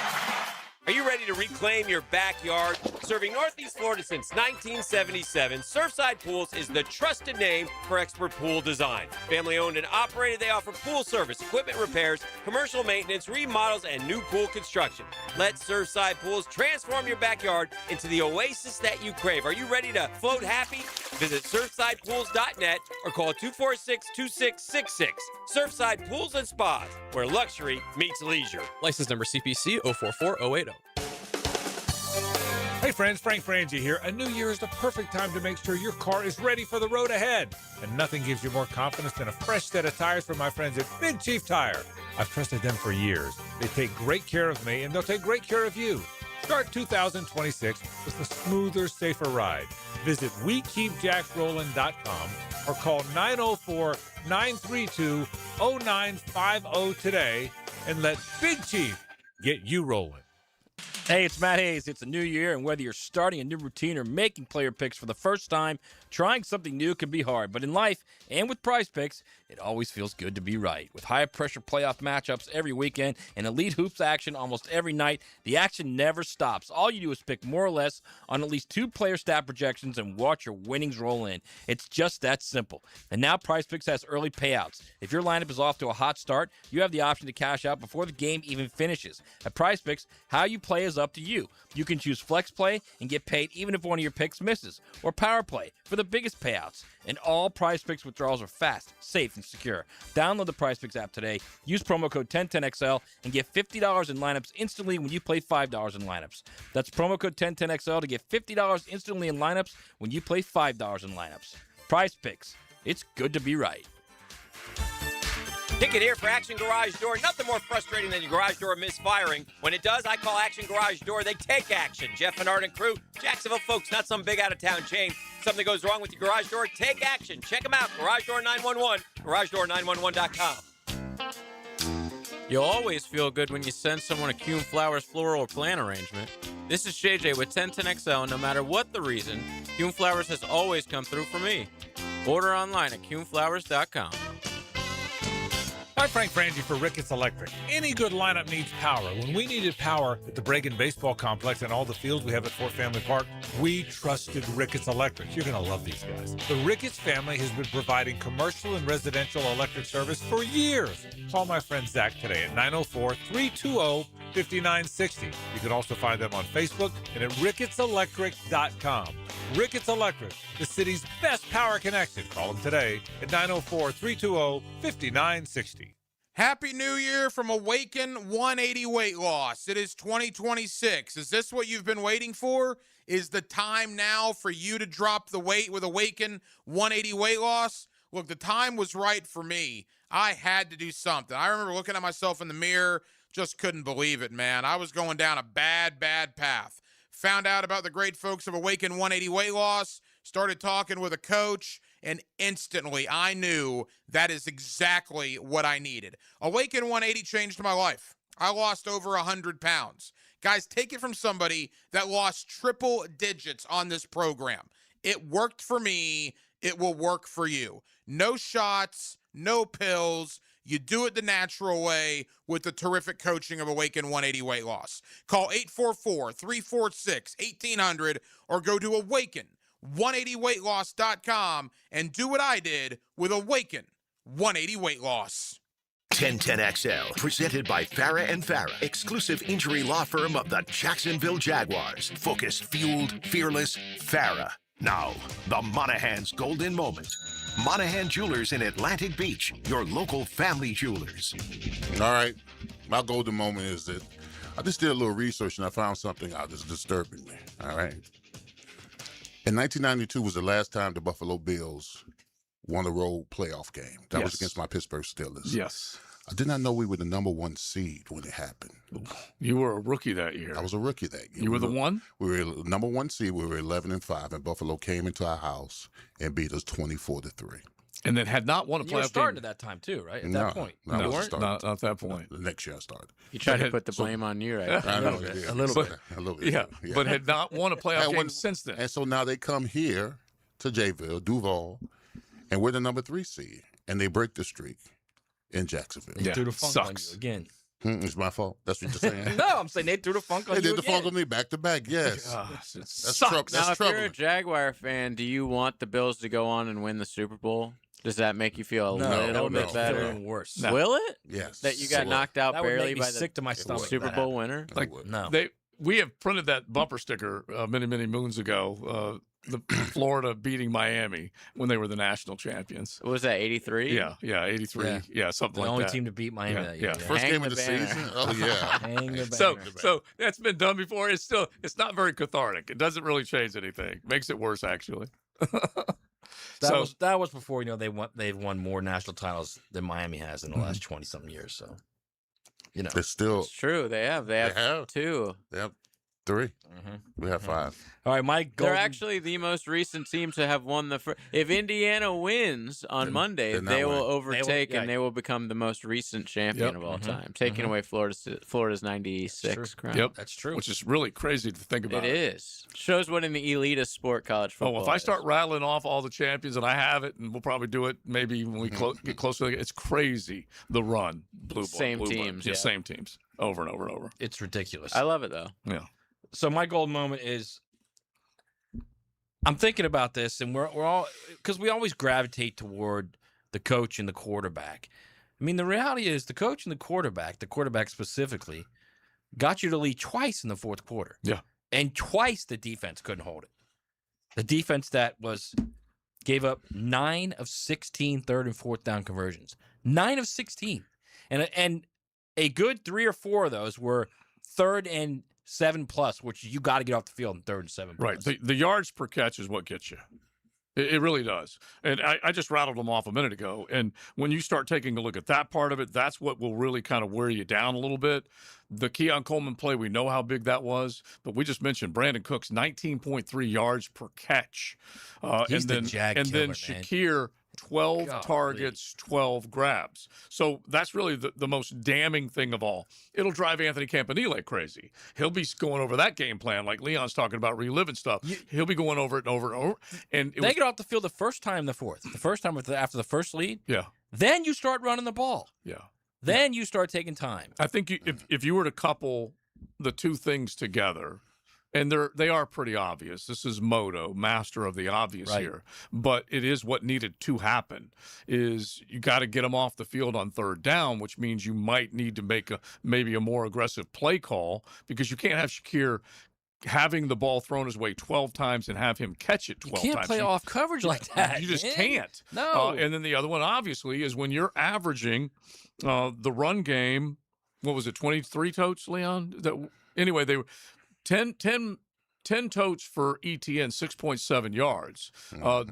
Are you ready to reclaim your backyard? Serving Northeast Florida since 1977, Surfside Pools is the trusted name for expert pool design. Family owned and operated, they offer pool service, equipment repairs, commercial maintenance, remodels, and new pool construction. Let Surfside Pools transform your backyard into the oasis that you crave. Are you ready to float happy? Visit surfsidepools.net or call 246-2666. Surfside Pools and Spas, where luxury meets leisure. License number CPC 044080. Hey friends, Frank Frangie here. A new year is the perfect time to make sure your car is ready for the road ahead. And nothing gives you more confidence than a fresh set of tires from my friends at Big Chief Tire. I've trusted them for years. They take great care of me, and they'll take great care of you. Start 2026 with a smoother, safer ride. Visit WeKeepJacksRollin.com or call 904-932-0950 today and let Big Chief get you rolling. Hey, it's Matt Hayes. It's a new year, and whether you're starting a new routine or making player picks for the first time, trying something new can be hard. But in life and with Prize Picks, it always feels good to be right. With high-pressure playoff matchups every weekend and elite hoops action almost every night, the action never stops. All you do is pick more or less on at least 2 player stat projections and watch your winnings roll in. It's just that simple. And now Prize Picks has early payouts. If your lineup is off to a hot start, you have the option to cash out before the game even finishes. At Prize Picks, how you play is up to you. You can choose flex play and get paid even if one of your picks misses, or power play for the biggest payouts. And all Prize Picks withdrawals are fast, safe, and secure. Download the Prize Picks app today. Use promo code 1010XL and get $50 in lineups instantly when you play $5 in lineups. That's promo code 1010XL to get $50 instantly in lineups when you play $5 in lineups. Prize Picks. It's good to be right. Ticket here for Action Garage Door. Nothing more frustrating than your garage door misfiring. When it does, I call Action Garage Door. They take action. Jeff and Art and crew, Jacksonville folks, not some big out-of-town chain. Something goes wrong with your garage door, take action. Check them out. Garage Door 911, garagedoor911.com. You'll always feel good when you send someone a Kuhn Flowers floral or plant arrangement. This is JJ with 1010XL, and no matter what the reason, Kuhn Flowers has always come through for me. Order online at kuhnflowers.com. I'm Frank Frangie for Ricketts Electric. Any good lineup needs power. When we needed power at the Bregan Baseball Complex and all the fields we have at Fort Family Park, we trusted Ricketts Electric. You're going to love these guys. The Ricketts family has been providing commercial and residential electric service for years. Call my friend Zach today at 904-320-5960. You can also find them on Facebook and at rickettselectric.com. Ricketts Electric, the city's best power connection. Call them today at 904-320-5960. Happy New Year from Awaken 180 Weight Loss. It is 2026. Is this what you've been waiting for? Is the time now for you to drop the weight with Awaken 180 Weight Loss? Look, the time was right for me. I had to do something. I remember looking at myself in the mirror, just couldn't believe it, man. I was going down a bad path. Found out about the great folks of Awaken 180 Weight Loss, started talking with a coach, and instantly I knew that is exactly what I needed. Awaken 180 changed my life. I lost over 100 pounds. Guys, take it from somebody that lost triple digits on this program. It worked for me. It will work for you. No shots, no pills. You do it the natural way with the terrific coaching of Awaken 180 Weight Loss. Call 844-346-1800 or go to Awaken180weightloss.com and do what I did with Awaken 180 Weight Loss. 1010XL, presented by Farah and Farah, exclusive injury law firm of the Jacksonville Jaguars. Focused, fueled, fearless, Farah. Now, the Monahan's golden moment. Monahan Jewelers in Atlantic Beach, your local family jewelers. All right. My golden moment is that I just did a little research and I found something out that's disturbing me. All right. In 1992 was the last time the Buffalo Bills won a road playoff game. That was against my Pittsburgh Steelers. Yes. I did not know we were the number 1 seed when it happened. You were a rookie that year. I was a rookie that year. You were the one? We were number 1 seed. We were 11-5, and Buffalo came into our house and beat us 24-3. And then had not won a playoff game. You were starting at that time too, right? At that point. No, you weren't? Not at that point. The next year I started. You tried to put the blame on you, right? I know, A little bit. A little bit. Yeah, but had not won a playoff game since then. And so now they come here to Jayville, Duval, and we're the number 3 seed, and they break the streak in Jacksonville. They threw the funk on you again. It's my fault. That's what you're saying. No, I'm saying they threw the funk on you They did the again. funk on me back to back. Yes, that's Now, That's if troubling. you're a Jaguar fan, do you want the Bills to go on and win the Super Bowl? Does that make you feel a little bit better? Feeling worse. No. Will it? Yes. That you got knocked out That would barely make me by the sick to my stomach if Super that Bowl happened. winner? Like No. we have printed that bumper sticker many, many moons ago. The Florida beating Miami when they were the national champions. What was that, 83? Yeah, 83. Yeah, something The like only that. team to beat Miami that year. Yeah. First Hang game the of the banner. season. Oh yeah. Hang the So banner. that's been done before. It's not very cathartic. It doesn't really change anything. Makes it worse actually. That was before they've won more national titles than Miami has in the last 20-something years. So, It's still. It's true. They have 2. They have 3. We have 5. All right, my They're actually the most recent team to have won the first. If Indiana wins on Monday, they're not they will winning. overtake and they will become the most recent champion of all time, taking away Florida's 96 crown. Yep, that's true. Which is really crazy to think about. It is. Shows what an elitist sport college football Oh, if I is. start rattling off all the champions, and I have it, and we'll probably do it maybe when we get closer. It's crazy. The run, Same teams, yeah. same teams, over and over and over. It's ridiculous. I love it though. Yeah. So my gold moment is I'm thinking about this, and we're all because we always gravitate toward the coach and the quarterback. I mean, the reality is the coach and the quarterback specifically, got you to lead twice in the fourth quarter. Yeah. And twice the defense couldn't hold it. The defense that gave up 9 of 16 third and fourth down conversions. 9 of 16. And a good 3 or 4 of those were 3rd and 7+, which you got to get off the field in 3rd and 7+. Right. The yards per catch is what gets you. It really does. And I just rattled them off a minute ago. And when you start taking a look at that part of it, that's what will really kind of wear you down a little bit. The Keon Coleman play, we know how big that was. But we just mentioned Brandon Cooks, 19.3 yards per catch. He's the jag and killer, then man. Shakir, 12 Golly. targets, 12 grabs. So that's really the most damning thing of all. It'll drive Anthony Campanile crazy. He'll be going over that game plan like Leon's talking about reliving stuff. He'll be going over it and over and over. And They get off the field the first time in the fourth. The first time after the first lead. Yeah. Then you start running the ball. Yeah. Then you start taking time. I think if you were to couple the two things together, and they are pretty obvious. This is Moto, master of the obvious here. But it is what needed to happen is you got to get them off the field on 3rd down, which means you might need to make maybe a more aggressive play call because you can't have Shakir having the ball thrown his way 12 times and have him catch it 12 times. You can't play off coverage like that. You just man. can't. No. And then the other one, obviously, is when you're averaging the run game, what was it, 23 totes, Leon? Anyway, they were 10 totes for ETN, 6.7 yards.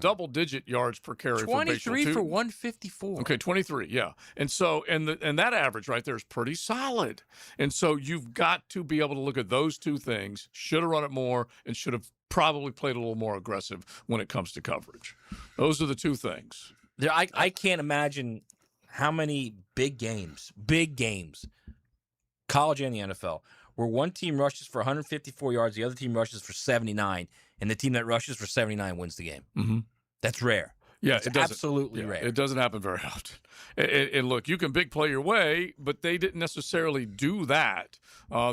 Double-digit yards per carry for 23 Bashal, for 154. Okay, 23, yeah. And so, and that average right there is pretty solid. And so you've got to be able to look at those two things. Should have run it more and should have probably played a little more aggressive when it comes to coverage. Those are the two things. I can't imagine how many big games, college and the NFL, where one team rushes for 154 yards, the other team rushes for 79, and the team that rushes for 79 wins the game. Mm-hmm. That's rare. Yeah, it's it doesn't, absolutely rare. It doesn't happen very often. And look, you can big play your way, but they didn't necessarily do that.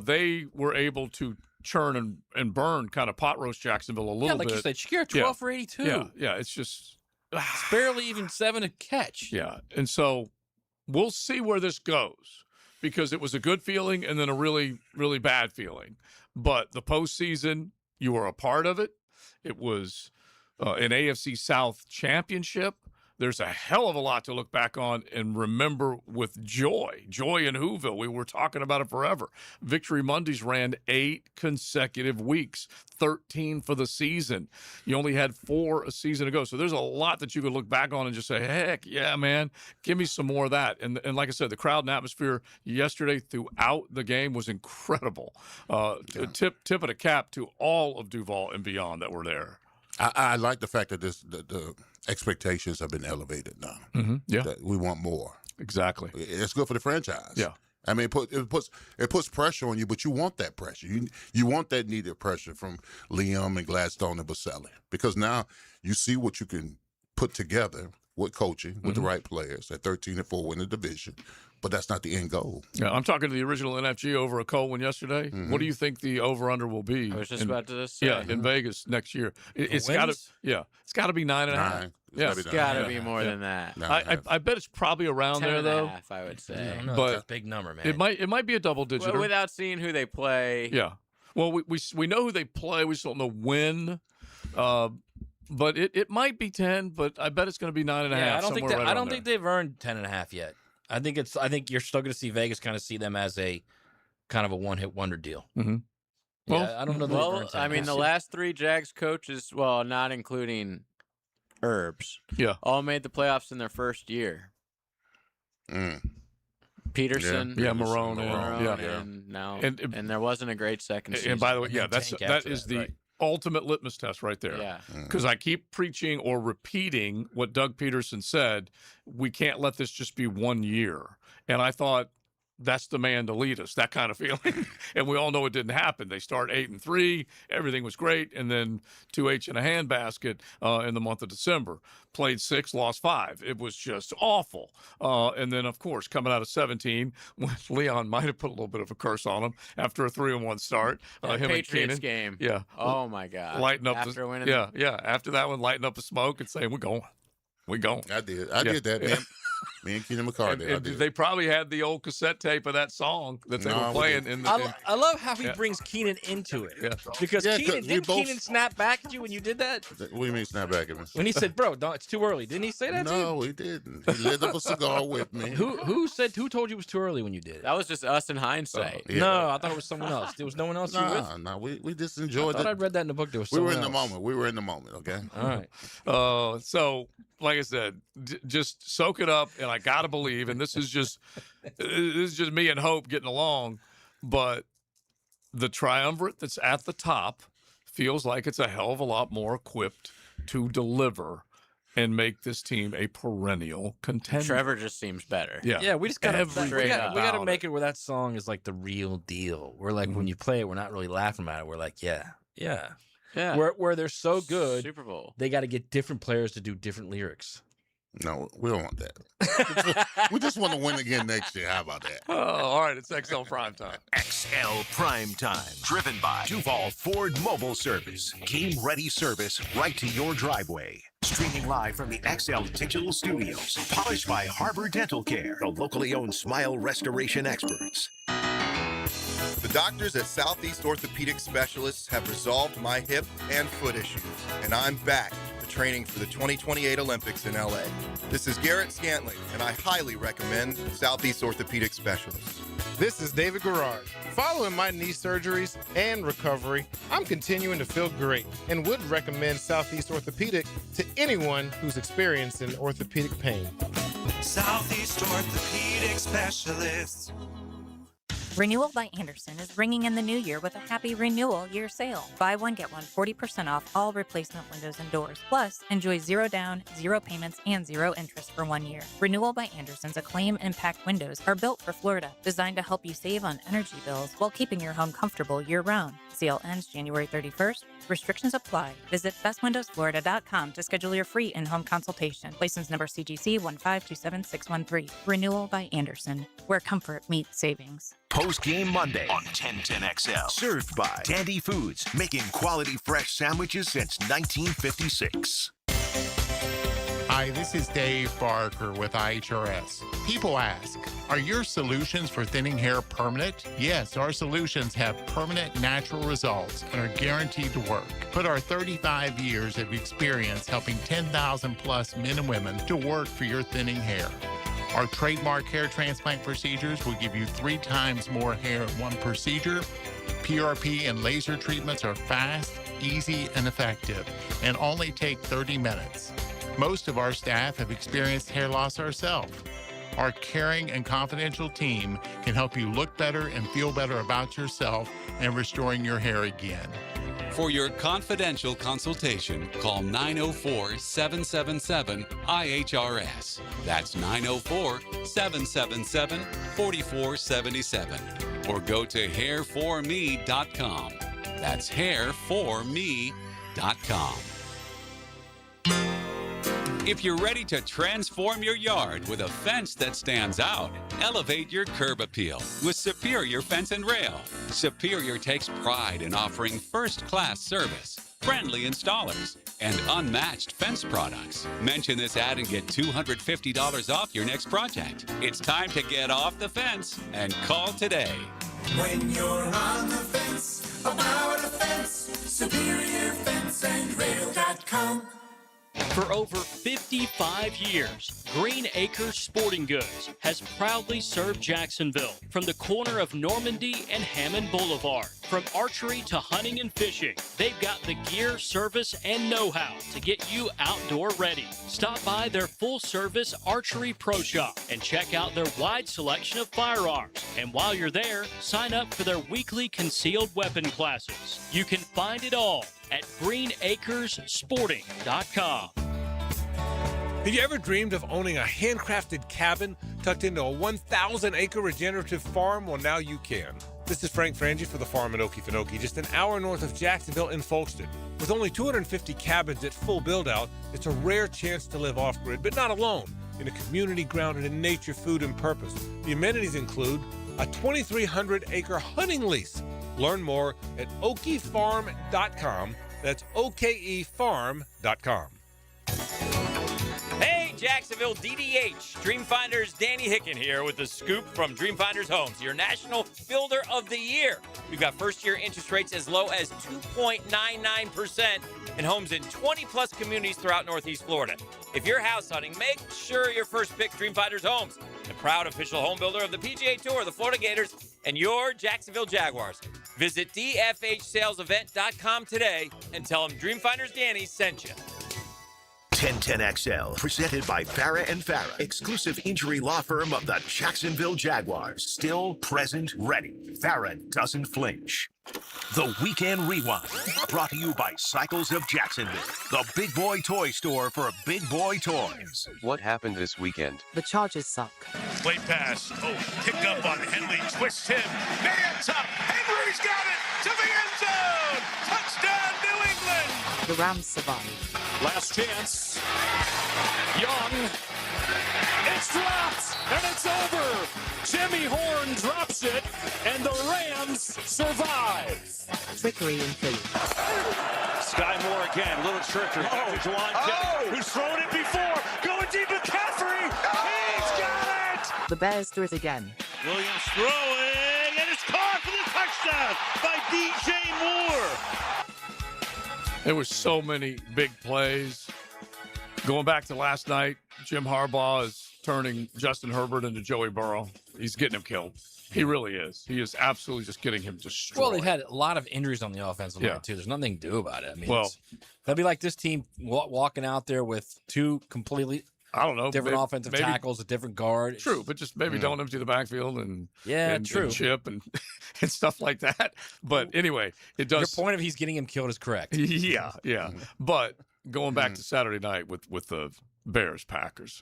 They were able to churn and burn kind of pot roast Jacksonville a little bit. Yeah, like you said, Shakir 12 for 82. Yeah, it's just it's barely even 7 a catch. Yeah, and so we'll see where this goes because it was a good feeling and then a really, really bad feeling. But the postseason, you were a part of it. It was an AFC South championship. There's a hell of a lot to look back on and remember with joy. Joy in Whoville. We were talking about it forever. Victory Mondays ran 8 consecutive weeks, 13 for the season. You only had 4 a season ago. So there's a lot that you could look back on and just say, heck, yeah, man, give me some more of that. And like I said, the crowd and atmosphere yesterday throughout the game was incredible. Tip of the cap to all of Duval and beyond that were there. I like the fact that the expectations have been elevated now. Mm-hmm. Yeah, that we want more. Exactly. It's good for the franchise. Yeah. I mean, it puts pressure on you, but you want that pressure. You want that needed pressure from Liam and Gladstone and Baselli because now you see what you can put together with coaching, with the right players at 13-4 win the division. But that's not the end goal. Yeah, I'm talking to the original NFG over a cold one yesterday. Mm-hmm. What do you think the over/under will be? I was just about to say. Yeah, in Vegas next year. It's got to. Yeah, it's got to be 9.5. Yeah, it's got to be more than that. I bet it's probably around 10 there and a though. half, I would say. I don't know. But That's a big number, man. It might be a double digit. Well, without seeing who they play. Yeah. Well, we know who they play. We just don't know when. But it might be 10. But I bet it's going to be 9.5. Yeah, I don't think there. they've earned 10.5 yet. I think you're still going to see Vegas kind of see them as a kind of a one-hit wonder deal. Mm-hmm. Yeah, Well, I don't know. Well, I mean, the last 3 Jags coaches, well, not including Herbs, all made the playoffs in their first year. Peterson, Marone, and now, and there wasn't a great second season. And by the way, that is the ultimate litmus test right there. Yeah. Because I keep preaching or repeating what Doug Peterson said. We can't let this just be 1 year. And I thought that's the man to lead us, that kind of feeling. And we all know it didn't happen. They start 8-3. Everything was great. And then 2H in a handbasket in the month of December. Played 6, lost 5. It was just awful. And then, of course, coming out of 17, Leon might have put a little bit of a curse on him after a 3-1 start. Him Patriots and Keenan, game. Yeah. Oh, my God. Lighting up after winning. Yeah. After that one, lighting up the smoke and saying, we're going. I did that, man. Me and Keenan McCarthy. And they probably had the old cassette tape of that song that they were playing. I love how he brings Keenan into it. Yeah. Because Keenan snap back at you when you did that? What do you mean snap back at me? When he said, bro, no, it's too early. Didn't he say that to you? No, he didn't. He lit up a cigar with me. Who told you it was too early when you did it? That was just us in hindsight. No, I thought it was someone else. There was no one else you were with? No, we just enjoyed it. I thought I read that in the book. There was we were someone in the else. moment. We were in the moment, okay? All right. So, like I said, just soak it up, and I gotta believe. And this is just me and Hope getting along, but the triumvirate that's at the top feels like it's a hell of a lot more equipped to deliver and make this team a perennial contender. Trevor just seems better. Yeah, we just gotta Straight up. we gotta make it where that song is like the real deal. We're like when you play it, we're not really laughing at it. We're like, yeah. Where they're so good, Super Bowl. they got to get different players to do different lyrics. No, we don't want that. We just want to win again next year. How about that? Oh, all right, it's XL Primetime. XL Primetime, driven by Duval Ford Mobile Service. Game-ready service right to your driveway. Streaming live from the XL Digital Studios. Polished by Harbor Dental Care, the locally owned smile restoration experts. The doctors at Southeast Orthopedic Specialists have resolved my hip and foot issues, and I'm back to training for the 2028 Olympics in LA. This is Garrett Scantling, and I highly recommend Southeast Orthopedic Specialists. This is David Garrard. Following my knee surgeries and recovery, I'm continuing to feel great and would recommend Southeast Orthopedic to anyone who's experiencing orthopedic pain. Southeast Orthopedic Specialists. Renewal by Anderson is bringing in the new year with a happy renewal year sale. Buy one, get one 40% off all replacement windows and doors. Plus, enjoy 0 down, 0 payments, and 0 interest for 1 year. Renewal by Anderson's Acclaim Impact windows are built for Florida, designed to help you save on energy bills while keeping your home comfortable year-round. Sale ends January 31st. Restrictions apply. Visit bestwindowsflorida.com to schedule your free in-home consultation. License number CGC 1527613. Renewal by Anderson, where comfort meets savings. Post-game Monday on 1010XL. Served by Dandy Foods, making quality fresh sandwiches since 1956. Hi, this is Dave Barker with IHRS. People ask, are your solutions for thinning hair permanent? Yes, our solutions have permanent natural results and are guaranteed to work. Put our 35 years of experience helping 10,000 plus men and women to work for your thinning hair. Our trademark hair transplant procedures will give you 3 times more hair in one procedure. PRP and laser treatments are fast, easy, and effective, and only take 30 minutes. Most of our staff have experienced hair loss ourselves. Our caring and confidential team can help you look better and feel better about yourself and restoring your hair again. For your confidential consultation, call 904-777-IHRS. That's 904-777-4477. Or go to hairforme.com. That's hairforme.com. If you're ready to transform your yard with a fence that stands out, elevate your curb appeal with Superior Fence and Rail. Superior takes pride in offering first-class service, friendly installers, and unmatched fence products. Mention this ad and get $250 off your next project. It's time to get off the fence and call today. When you're on the fence, about a fence, SuperiorFenceandRail.com. For over 55 years, Green Acres Sporting Goods has proudly served Jacksonville from the corner of Normandy and Hammond Boulevard. From archery to hunting and fishing, they've got the gear, service, and know-how to get you outdoor ready. Stop by their full-service archery pro shop and check out their wide selection of firearms. And while you're there, sign up for their weekly concealed weapon classes. You can find it all at greenacresporting.com. Have you ever dreamed of owning a handcrafted cabin tucked into a 1,000-acre regenerative farm? Well, now you can. This is Frank Frangie for the farm in Okefenokee, just an hour north of Jacksonville in Folkestone. With only 250 cabins at full build-out, it's a rare chance to live off-grid, but not alone, in a community grounded in nature, food, and purpose. The amenities include a 2,300-acre hunting lease. Learn more at okefarm.com. That's okefarm.com. Hey, Jacksonville DDH. Dreamfinders Danny Hicken here with the scoop from Dreamfinders Homes, your national builder of the year. We've got first-year interest rates as low as 2.99% and homes in 20-plus communities throughout Northeast Florida. If you're house hunting, make sure your first pick Dreamfinders Homes, the proud official home builder of the PGA Tour, the Florida Gators, and your Jacksonville Jaguars. Visit dfhsalesevent.com today and tell them Dreamfinders Danny sent you. 1010XL, presented by Farah and Farah, exclusive injury law firm of the Jacksonville Jaguars. Still, present, ready. Farah doesn't flinch. The Weekend Rewind, brought to you by Cycles of Jacksonville, the big boy toy store for big boy toys. What happened this weekend? The Chargers suck. Late pass. Oh, picked up on Henley. Twists him. Man's up. Henry's got it to the end zone. Touchdown, New England. The Rams survive. Last chance. Young. It's dropped, and it's over. Jimmy Horn drops it, and the Rams survive. Trickery in Philly. Sky Moore again, little trickery. Who's thrown it before. Going deep, McCaffrey. He's got it. The Bears do it again. Williams throwing, and it's caught for the touchdown by DJ Moore. There were so many big plays. Going back to last night, Jim Harbaugh is turning Justin Herbert into Joey Burrow. He's getting him killed. He really is. He is absolutely just getting him destroyed. Well, they've had a lot of injuries on the offensive line, too. There's nothing to do about it. I mean, Well- that'd be like this team walking out there with two completely different offensive tackles, a different guard. True, but just maybe don't empty the backfield and true. and chip and and stuff like that. But anyway, it does. Your point of he's getting him killed is correct. Yeah. But going back to Saturday night with the Bears Packers,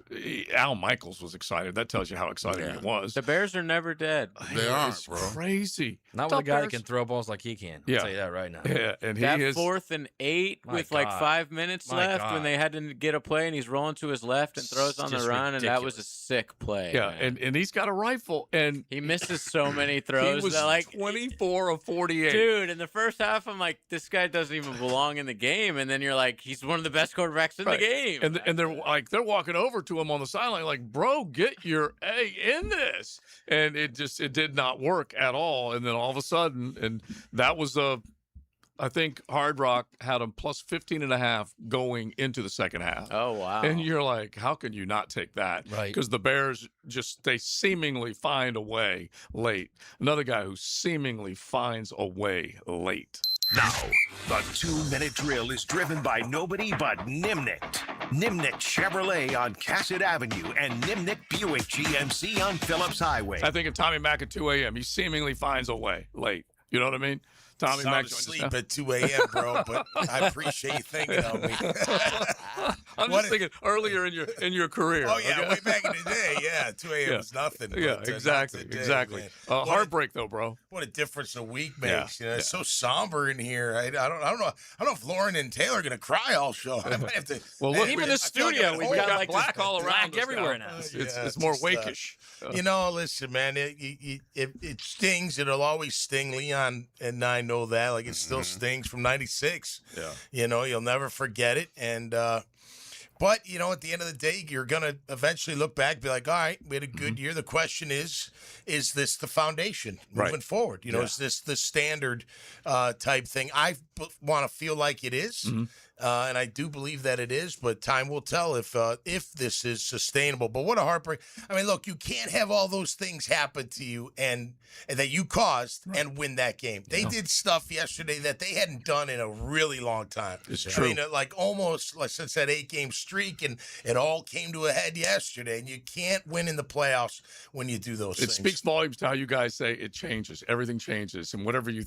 Al Michaels was excited. That tells you how exciting it was. The Bears are never dead. They aren't, bro. Crazy. Not with a guy that can throw balls like he can. I'll tell you that right now. Yeah, and he that is 4th and 8 My with like God. 5 minutes My left God. when they had to get a play and he's rolling to his left and throws on the Just run and that was a ridiculous. sick play. Yeah, man. and he's got a rifle and he misses so many throws. He was that, like 24 of 48. Dude, in the first half, I'm like, this guy doesn't even belong in the game. And then you're like, he's one of the best quarterbacks in the game. And there, like they're walking over to him on the sideline, like, bro, get your A in this. And it did not work at all. And then all of a sudden, and that was I think Hard Rock had them plus 15.5 going into the second half. Oh, wow. And you're like, how can you not take that? Right. Because the Bears they seemingly find a way late. Another guy who seemingly finds a way late. Now, the 2-minute drill is driven by nobody but Nimnicht. Nimnicht Chevrolet on Cassett Avenue and Nimnicht Buick GMC on Phillips Highway. I think of Tommy Mack at 2 a.m. He seemingly finds a way late. You know what I mean? Tommy Mack joined asleep at 2 a.m., bro, but I appreciate you thinking of me. I'm just thinking earlier in your career. Oh, yeah, okay? way back in the day. Yeah, 2 a.m. Yeah. was nothing. Yeah, but, exactly, not today, exactly. man. Heartbreak, though, bro. What a difference a week Yeah, makes. You know, it's so somber in here. I don't know if Lauren and Taylor are gonna cry all show. I might have to. Well, look, Even the studio, we've got like black this all around black us now. everywhere now. It's more wakish. You know, listen, man, it stings. It'll always sting. Leon and I know that. Like, it still stings from '96. Yeah. You know, you'll never forget it. And but, you know, at the end of the day, you're going to eventually look back and be like, all right, we had a good year. The question is this the foundation moving forward? You know, is this the standard type thing? I want to feel like it is. And I do believe that it is, but time will tell if this is sustainable. But what a heartbreak. I mean, look, you can't have all those things happen to you and that you caused and win that game. They did stuff yesterday that they hadn't done in a really long time. It's true. I mean, like almost since that 8-game streak, and it all came to a head yesterday. And you can't win in the playoffs when you do those things. It speaks volumes to how you guys say it changes. Everything changes. And whatever you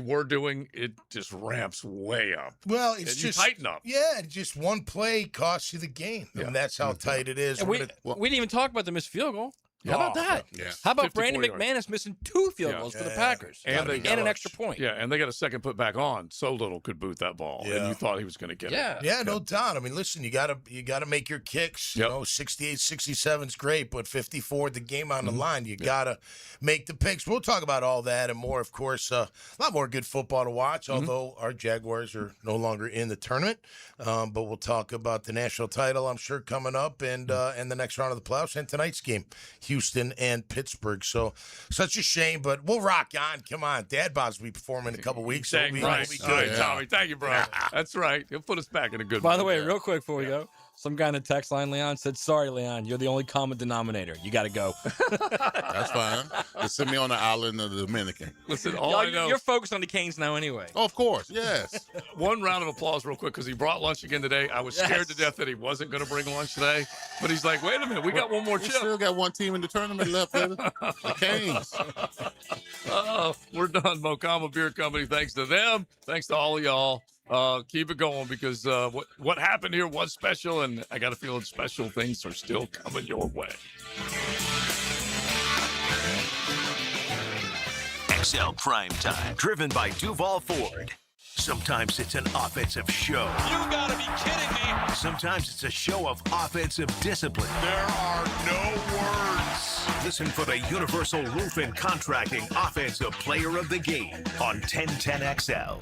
were doing, it just ramps way up. Well, it's and just you tighten up. Yeah, just one play costs you the game, and that's how tight it is. And we didn't even talk about the missed field goal. How about that? Yeah. How about 54 Brandon yards. McManus missing 2 field goals for the Packers And an extra point? Yeah, and they got a second put back on. So little could boot that ball, and you thought he was going to get it. Yeah, no doubt. I mean, listen, you gotta make your kicks. You know, 68, 67 is great, but 54 the game on the line. You gotta make the picks. We'll talk about all that and more, of course. A lot more good football to watch, although our Jaguars are no longer in the tournament. But we'll talk about the national title, I'm sure, coming up, and the next round of the playoffs, and tonight's game, Houston and Pittsburgh. So such a shame, but we'll rock on. Come on, Dad Bob's will be performing in a couple weeks. So Dang we'll right. be All good. right, Tommy. Thank you, bro. That's right. He'll put us back in a good By the mood way, there. real quick before we go, some guy in the text line, Leon, said, "Sorry, Leon, you're the only common denominator. You got to go." That's fine. They sent me on the island of the Dominican. Listen, all I know. You're focused on the Canes now anyway. Oh, of course, yes. One round of applause real quick because he brought lunch again today. I was scared to death that he wasn't going to bring lunch today. But he's like, wait a minute, we got one more We chip. still got one team in the tournament left, baby. The Canes. Oh, we're done. Mocama Beer Company. Thanks to them. Thanks to all of y'all. Keep it going because what happened here was special, and I got a feeling special things are still coming your way. XL Primetime, driven by Duval Ford. Sometimes it's an offensive show. You gotta be kidding me. Sometimes it's a show of offensive discipline. There are no words. Listen for the Universal Roof and Contracting Offensive Player of the Game on 1010XL.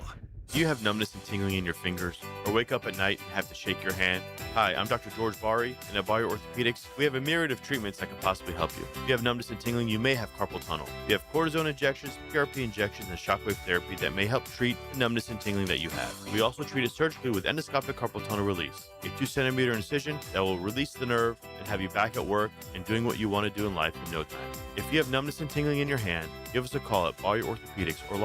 Do you have numbness and tingling in your fingers, or wake up at night and have to shake your hand? Hi, I'm Dr. George Bari, and at Bari Orthopedics, we have a myriad of treatments that can possibly help you. If you have numbness and tingling, you may have carpal tunnel. You have cortisone injections, PRP injections, and shockwave therapy that may help treat the numbness and tingling that you have. We also treat it surgically with endoscopic carpal tunnel release, a 2-centimeter incision that will release the nerve and have you back at work and doing what you want to do in life in no time. If you have numbness and tingling in your hand, give us a call at Bari Orthopedics or log